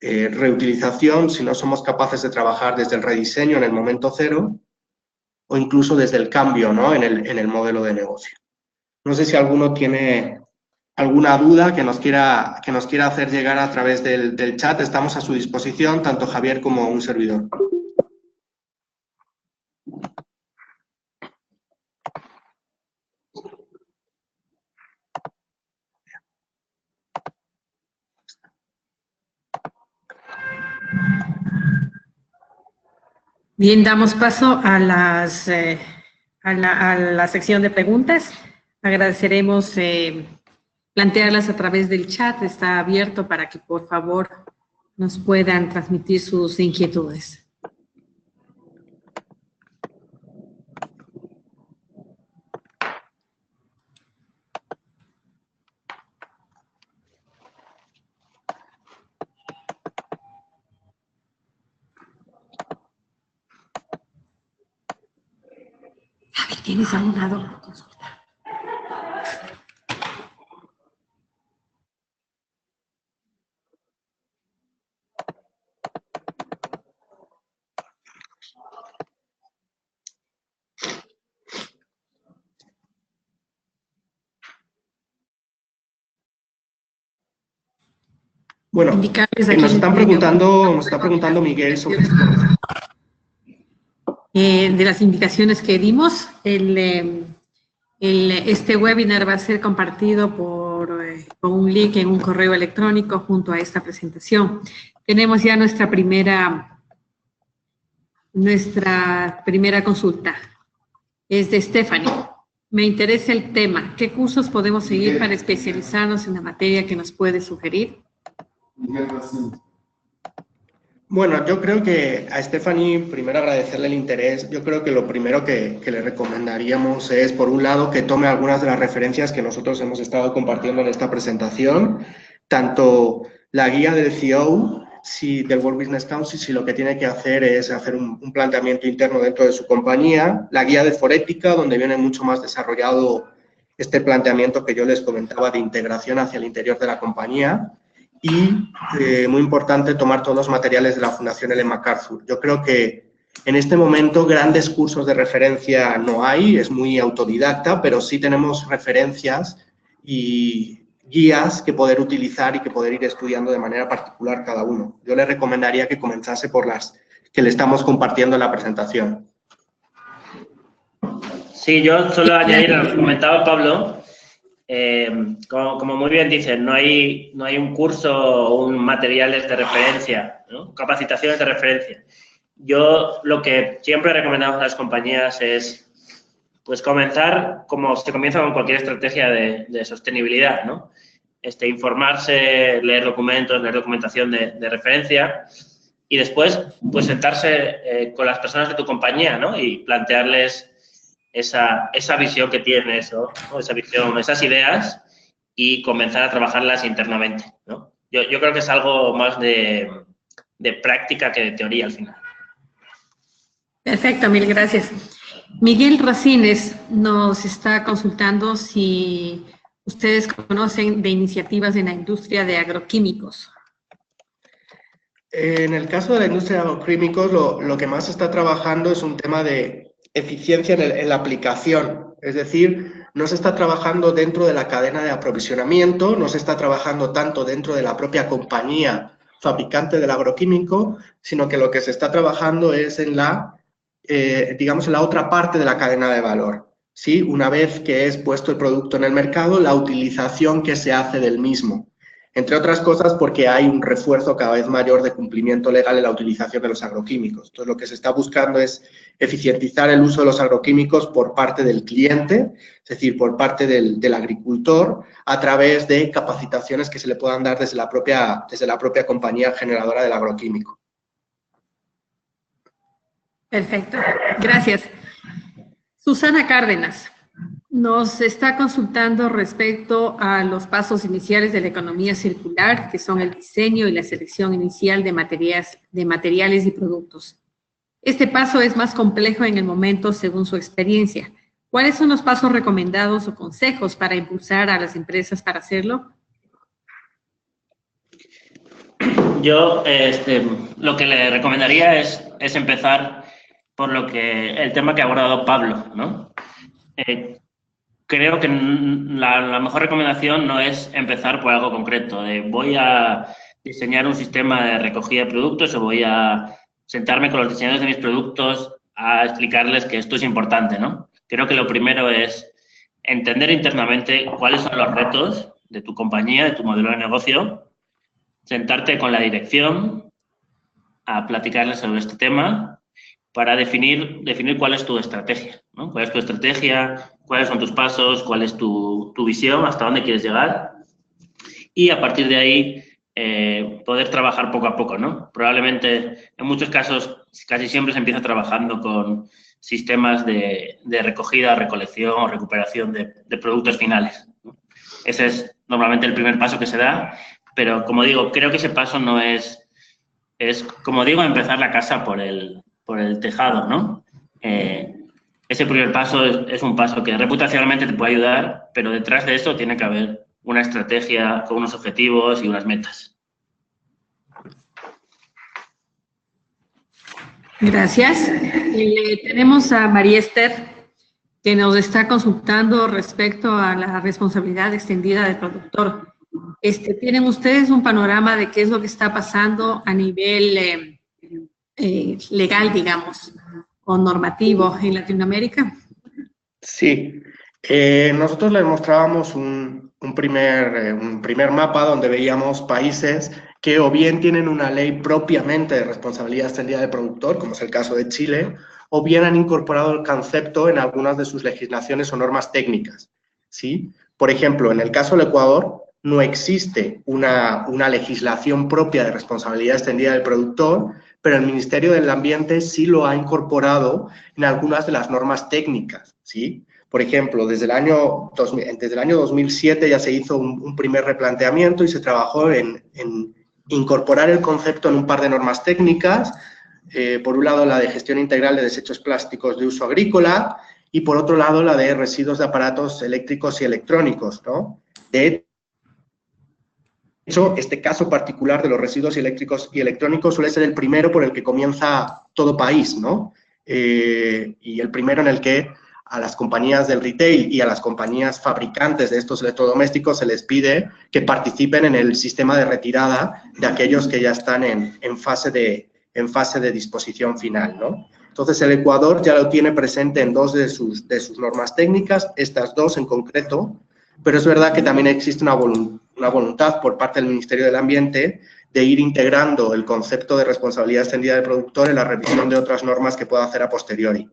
Speaker 3: reutilización si no somos capaces de trabajar desde el rediseño en el momento cero o incluso desde el cambio, ¿no? en el modelo de negocio. No sé si alguno tiene alguna duda que nos quiera hacer llegar a través del chat. Estamos a su disposición, tanto Javier como un servidor.
Speaker 1: Bien, damos paso a la sección de preguntas. Agradeceremos plantearlas a través del chat. Está abierto para que, por favor, nos puedan transmitir sus inquietudes. ¿Tienes alguna duda?
Speaker 3: Bueno, nos está preguntando Miguel sobre esto.
Speaker 1: De las indicaciones que dimos, este webinar va a ser compartido por un link en un correo electrónico junto a esta presentación. Tenemos ya nuestra primera consulta. Es de Stephanie. Me interesa el tema. ¿Qué cursos podemos seguir para especializarnos en la materia que nos puede sugerir?
Speaker 3: Bueno, yo creo que a Stephanie, primero agradecerle el interés. Yo creo que lo primero que le recomendaríamos es, por un lado, que tome algunas de las referencias que nosotros hemos estado compartiendo en esta presentación, tanto la guía del CEO, del World Business Council, si lo que tiene que hacer es hacer un planteamiento interno dentro de su compañía, la guía de Forética, donde viene mucho más desarrollado este planteamiento que yo les comentaba de integración hacia el interior de la compañía, y, muy importante, tomar todos los materiales de la Fundación Ellen MacArthur. Yo creo que en este momento grandes cursos de referencia no hay, es muy autodidacta, pero sí tenemos referencias y guías que poder utilizar y que poder ir estudiando de manera particular cada uno. Yo le recomendaría que comenzase por las que le estamos compartiendo en la presentación.
Speaker 2: Sí, yo solo añadir a lo que comentaba Pablo. Como muy bien dicen, no hay un curso o un materiales de referencia, ¿no? Capacitaciones de referencia. Yo lo que siempre recomendamos a las compañías es pues comenzar como se comienza con cualquier estrategia de sostenibilidad, ¿no? Informarse, leer documentos, leer documentación de referencia y después pues sentarse con las personas de tu compañía, ¿no? Y plantearles esa visión que tienes, ¿no? Esa visión, esas ideas y comenzar a trabajarlas internamente, ¿no? Yo creo que es algo más de práctica que de teoría al final.
Speaker 1: Perfecto, mil gracias. Miguel Racines nos está consultando si ustedes conocen de iniciativas en la industria de agroquímicos.
Speaker 3: En el caso de la industria de agroquímicos, lo que más se está trabajando es un tema de eficiencia en la aplicación. Es decir, no se está trabajando dentro de la cadena de aprovisionamiento, no se está trabajando tanto dentro de la propia compañía fabricante del agroquímico, sino que lo que se está trabajando es en la, digamos, en la otra parte de la cadena de valor. ¿Sí? Una vez que es puesto el producto en el mercado, la utilización que se hace del mismo. Entre otras cosas porque hay un refuerzo cada vez mayor de cumplimiento legal en la utilización de los agroquímicos. Entonces, lo que se está buscando es eficientizar el uso de los agroquímicos por parte del cliente, es decir, por parte del agricultor, a través de capacitaciones que se le puedan dar desde la propia compañía generadora del agroquímico.
Speaker 1: Perfecto, gracias. Susana Cárdenas nos está consultando respecto a los pasos iniciales de la economía circular, que son el diseño y la selección inicial de materiales y productos. Este paso es más complejo en el momento según su experiencia. ¿Cuáles son los pasos recomendados o consejos para impulsar a las empresas para hacerlo?
Speaker 2: Yo lo que le recomendaría es empezar por el tema que ha abordado Pablo, ¿no? Creo que la mejor recomendación no es empezar por algo concreto, de voy a diseñar un sistema de recogida de productos o voy a sentarme con los diseñadores de mis productos a explicarles que esto es importante, ¿no? Creo que lo primero es entender internamente cuáles son los retos de tu compañía, de tu modelo de negocio, sentarte con la dirección a platicarles sobre este tema para definir cuál es tu estrategia, ¿no? ¿Cuál es tu estrategia? ¿Cuáles son tus pasos? ¿Cuál es tu visión? ¿Hasta dónde quieres llegar? Y a partir de ahí poder trabajar poco a poco, ¿no? Probablemente en muchos casos casi siempre se empieza trabajando con sistemas de recogida, recolección o recuperación de productos finales, ¿no? Ese es normalmente el primer paso que se da, pero como digo, creo que ese paso no es como digo, empezar la casa por el tejado, ¿no? Ese primer paso es un paso que reputacionalmente te puede ayudar, pero detrás de eso tiene que haber una estrategia con unos objetivos y unas metas.
Speaker 1: Gracias. Tenemos a María Esther, que nos está consultando respecto a la responsabilidad extendida del productor. ¿Tienen ustedes un panorama de qué es lo que está pasando a nivel legal, digamos, o normativo en Latinoamérica?
Speaker 3: Sí. Nosotros les mostrábamos un primer mapa donde veíamos países que o bien tienen una ley propiamente de responsabilidad extendida del productor, como es el caso de Chile, o bien han incorporado el concepto en algunas de sus legislaciones o normas técnicas, ¿sí? Por ejemplo, en el caso del Ecuador, no existe una legislación propia de responsabilidad extendida del productor, pero el Ministerio del Ambiente sí lo ha incorporado en algunas de las normas técnicas, ¿sí? Por ejemplo, desde el año 2007 ya se hizo un primer replanteamiento y se trabajó en incorporar el concepto en un par de normas técnicas. Por un lado, la de gestión integral de desechos plásticos de uso agrícola y, por otro lado, la de residuos de aparatos eléctricos y electrónicos, ¿no? De hecho, este caso particular de los residuos eléctricos y electrónicos suele ser el primero por el que comienza todo país, ¿no? Y el primero en el que a las compañías del retail y a las compañías fabricantes de estos electrodomésticos se les pide que participen en el sistema de retirada de aquellos que ya están en fase de disposición final, ¿no? Entonces, el Ecuador ya lo tiene presente en dos de sus normas técnicas, estas dos en concreto, pero es verdad que también existe una voluntad por parte del Ministerio del Ambiente de ir integrando el concepto de responsabilidad extendida del productor en la revisión de otras normas que pueda hacer a posteriori.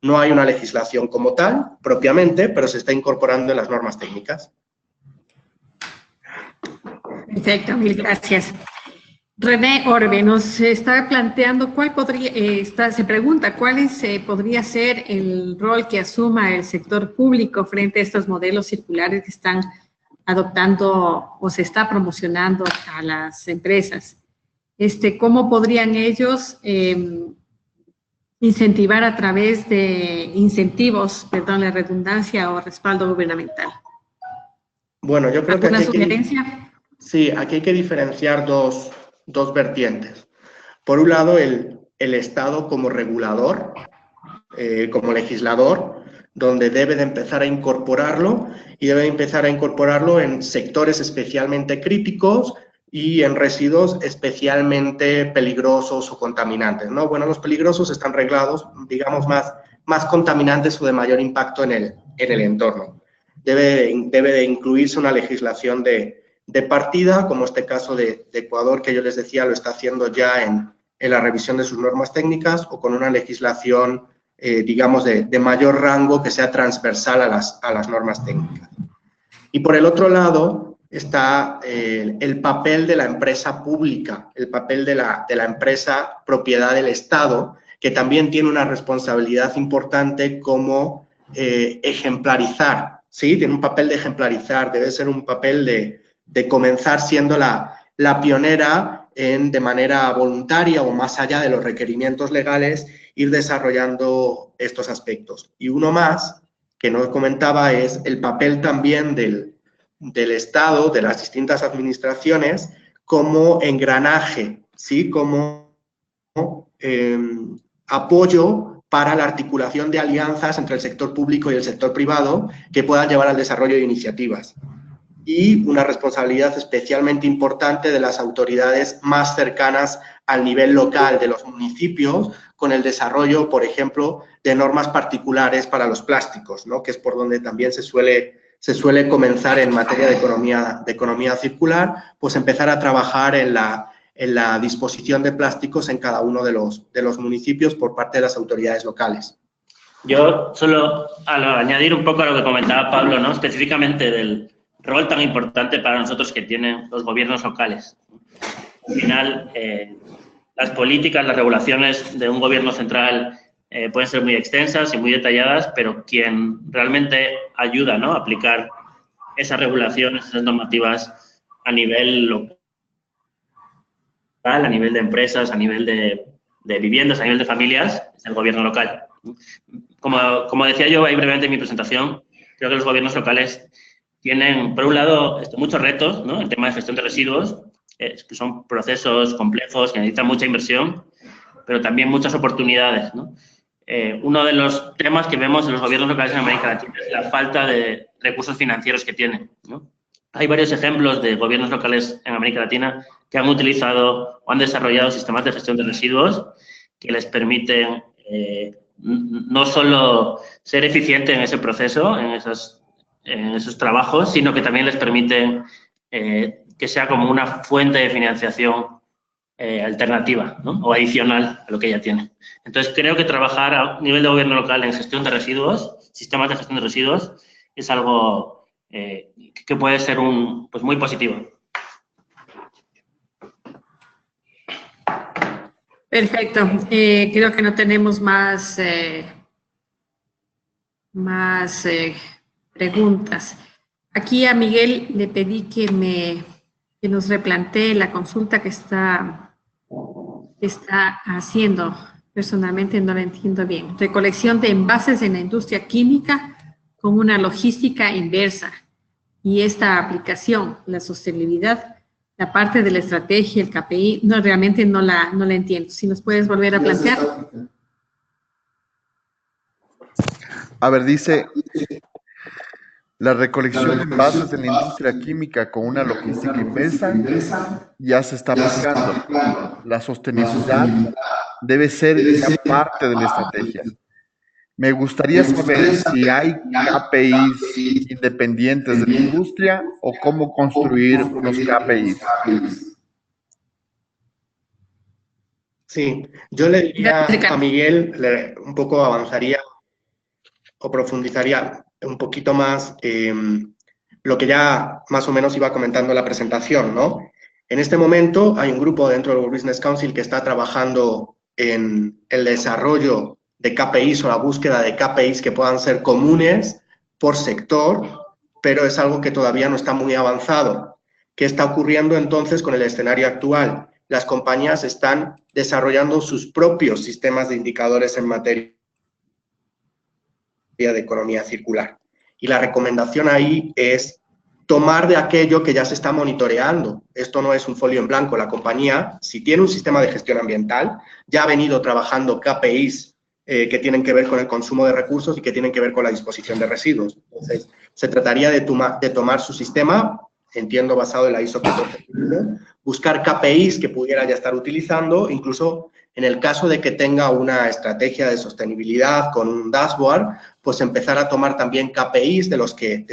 Speaker 3: No hay una legislación como tal, propiamente, pero se está incorporando en las normas técnicas.
Speaker 1: Perfecto, mil gracias. René Orbe nos está planteando se pregunta cuál podría ser el rol que asuma el sector público frente a estos modelos circulares que están adoptando o se está promocionando a las empresas. ¿Cómo podrían ellos incentivar a través de incentivos, perdón la redundancia, o respaldo gubernamental.
Speaker 3: Bueno, yo creo que
Speaker 1: ¿Alguna sugerencia?
Speaker 3: Sí, aquí hay que diferenciar dos vertientes. Por un lado, el Estado como regulador, como legislador, donde debe de empezar a incorporarlo y debe empezar a incorporarlo en sectores especialmente críticos y en residuos especialmente peligrosos o contaminantes, ¿no? Bueno, los peligrosos están reglados, digamos, más contaminantes o de mayor impacto en el entorno. Debe de incluirse una legislación de partida, como este caso de Ecuador, que yo les decía, lo está haciendo ya en la revisión de sus normas técnicas, o con una legislación, digamos, de mayor rango que sea transversal a las normas técnicas. Y por el otro lado está el papel de la empresa pública, el papel de la empresa propiedad del Estado, que también tiene una responsabilidad importante como ejemplarizar, ¿sí? Tiene un papel de ejemplarizar, debe ser un papel de comenzar siendo la pionera en, de manera voluntaria o más allá de los requerimientos legales, ir desarrollando estos aspectos. Y uno más, que no comentaba, es el papel también del Estado, de las distintas administraciones, como engranaje, ¿sí? Como apoyo para la articulación de alianzas entre el sector público y el sector privado que puedan llevar al desarrollo de iniciativas. Y una responsabilidad especialmente importante de las autoridades más cercanas al nivel local de los municipios, con el desarrollo, por ejemplo, de normas particulares para los plásticos, ¿no? Que es por donde también se suele comenzar en materia de economía circular, pues empezar a trabajar en la disposición de plásticos en cada uno de los municipios por parte de las autoridades locales.
Speaker 2: Yo solo añadir un poco a lo que comentaba Pablo, ¿no? Específicamente del rol tan importante para nosotros que tienen los gobiernos locales. Al final, las políticas, las regulaciones de un gobierno central pueden ser muy extensas y muy detalladas, pero quien realmente ayuda, ¿no?, a aplicar esas regulaciones, esas normativas a nivel local, a nivel de empresas, a nivel de viviendas, a nivel de familias, es el gobierno local. Como decía yo ahí brevemente en mi presentación, creo que los gobiernos locales tienen, por un lado, muchos retos, ¿no?, el tema de gestión de residuos, que son procesos complejos que necesitan mucha inversión, pero también muchas oportunidades, ¿no? Uno de los temas que vemos en los gobiernos locales en América Latina es la falta de recursos financieros que tienen, ¿no? Hay varios ejemplos de gobiernos locales en América Latina que han utilizado o han desarrollado sistemas de gestión de residuos que les permiten no solo ser eficientes en ese proceso, en esos trabajos, sino que también les permiten que sea como una fuente de financiación alternativa, ¿no?, o adicional a lo que ya tiene. Entonces, creo que trabajar a nivel de gobierno local en gestión de residuos, sistemas de gestión de residuos, es algo que puede ser pues muy positivo.
Speaker 1: Perfecto. Creo que no tenemos más preguntas. Aquí a Miguel le pedí que nos replantee la consulta que está haciendo. Personalmente no la entiendo bien. Recolección de envases en la industria química con una logística inversa. Y esta aplicación, la sostenibilidad, la parte de la estrategia, el KPI, no, realmente no la entiendo. Si nos puedes volver a plantear.
Speaker 4: A ver, dice, la recolección de envases en la industria química con una logística inversa ya se está aplicando. La sostenibilidad debe ser ya parte de la estrategia. Me gustaría saber si hay KPIs independientes de la industria o cómo construir los KPIs.
Speaker 3: Sí, yo le diría a Miguel, un poco avanzaría o profundizaría un poquito más lo que ya más o menos iba comentando en la presentación, ¿no? En este momento hay un grupo dentro del World Business Council que está trabajando en el desarrollo de KPIs o la búsqueda de KPIs que puedan ser comunes por sector, pero es algo que todavía no está muy avanzado. ¿Qué está ocurriendo entonces con el escenario actual? las compañías están desarrollando sus propios sistemas de indicadores en materia de economía circular. Y la recomendación ahí es tomar de aquello que ya se está monitoreando. Esto no es un folio en blanco. La compañía, si tiene un sistema de gestión ambiental, ya ha venido trabajando KPIs que tienen que ver con el consumo de recursos y que tienen que ver con la disposición de residuos. Entonces, se trataría de tomar su sistema, entiendo basado en la ISO 14001, buscar KPIs que pudiera ya estar utilizando, incluso en el caso de que tenga una estrategia de sostenibilidad con un dashboard, pues empezar a tomar también KPIs de los que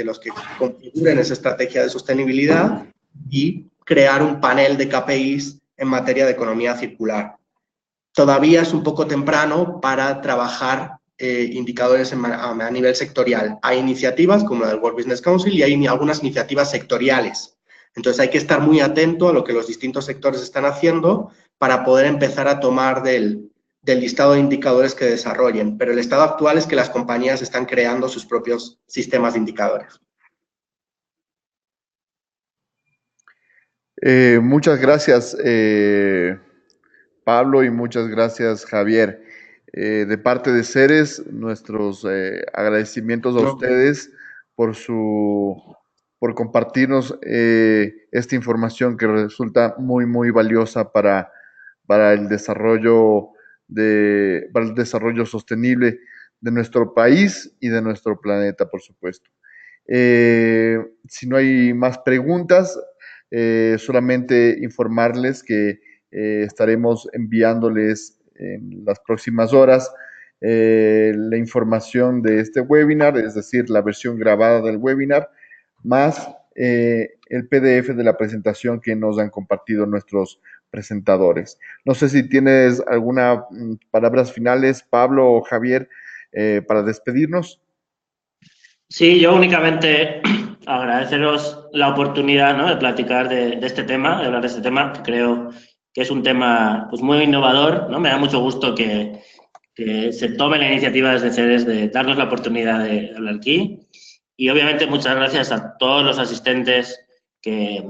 Speaker 3: configuren esa estrategia de sostenibilidad y crear un panel de KPIs en materia de economía circular. Todavía es un poco temprano para trabajar indicadores a nivel sectorial. Hay iniciativas como la del World Business Council y hay algunas iniciativas sectoriales. Entonces hay que estar muy atento a lo que los distintos sectores están haciendo para poder empezar a tomar del listado de indicadores que desarrollen. Pero el estado actual es que las compañías están creando sus propios sistemas de indicadores.
Speaker 4: Muchas gracias, Pablo, y muchas gracias, Javier. De parte de Ceres, nuestros agradecimientos a ustedes por compartirnos esta información que resulta muy, muy valiosa para el desarrollo sostenible de nuestro país y de nuestro planeta, por supuesto. Si no hay más preguntas, solamente informarles que estaremos enviándoles en las próximas horas la información de este webinar, es decir, la versión grabada del webinar, más el PDF de la presentación que nos han compartido nuestros presentadores. No sé si tienes algunas palabras finales, Pablo o Javier, para despedirnos.
Speaker 2: Sí, yo únicamente agradeceros la oportunidad, ¿no?, de platicar de este tema, de hablar de este tema, que creo que es un tema pues, muy innovador, ¿no? Me da mucho gusto que se tome la iniciativa desde Ceres de darnos la oportunidad de hablar aquí. Y obviamente muchas gracias a todos los asistentes que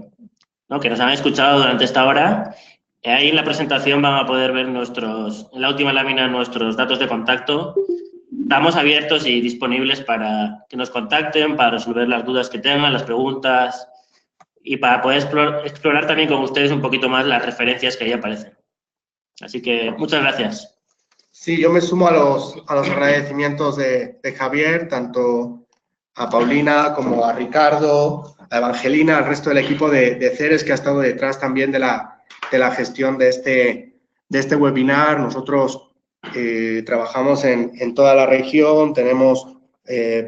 Speaker 2: nos han escuchado durante esta hora. Ahí en la presentación van a poder ver en la última lámina nuestros datos de contacto. Estamos abiertos y disponibles para que nos contacten, para resolver las dudas que tengan, las preguntas y para poder explorar también con ustedes un poquito más las referencias que ahí aparecen. Así que muchas gracias.
Speaker 3: Sí, yo me sumo a los agradecimientos de Javier, tanto a Paulina como a Ricardo, a Evangelina, al resto del equipo de Ceres que ha estado detrás también de la gestión de este webinar. Nosotros trabajamos en toda la región, tenemos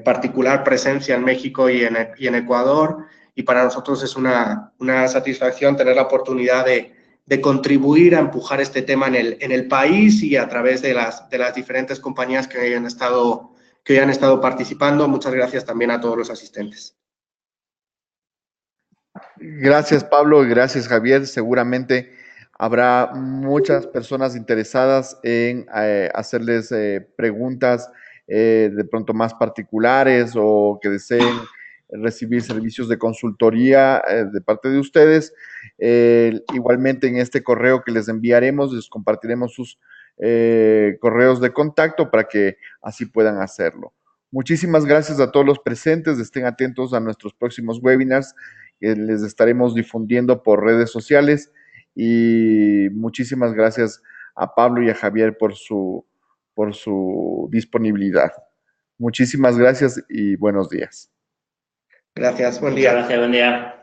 Speaker 3: particular presencia en México y en Ecuador, y para nosotros es una satisfacción tener la oportunidad de contribuir a empujar este tema en el país y a través de las diferentes compañías que hoy han estado participando. Muchas gracias también a todos los asistentes.
Speaker 4: Gracias, Pablo, y gracias, Javier. Seguramente habrá muchas personas interesadas en hacerles preguntas de pronto más particulares o que deseen recibir servicios de consultoría de parte de ustedes. Igualmente en este correo que les enviaremos, les compartiremos sus correos de contacto para que así puedan hacerlo. Muchísimas gracias a todos los presentes. Estén atentos a nuestros próximos webinars que les estaremos difundiendo por redes sociales, y muchísimas gracias a Pablo y a Javier por su disponibilidad. Muchísimas gracias y buenos días.
Speaker 3: Gracias, buen día.
Speaker 2: Muchas gracias, buen día.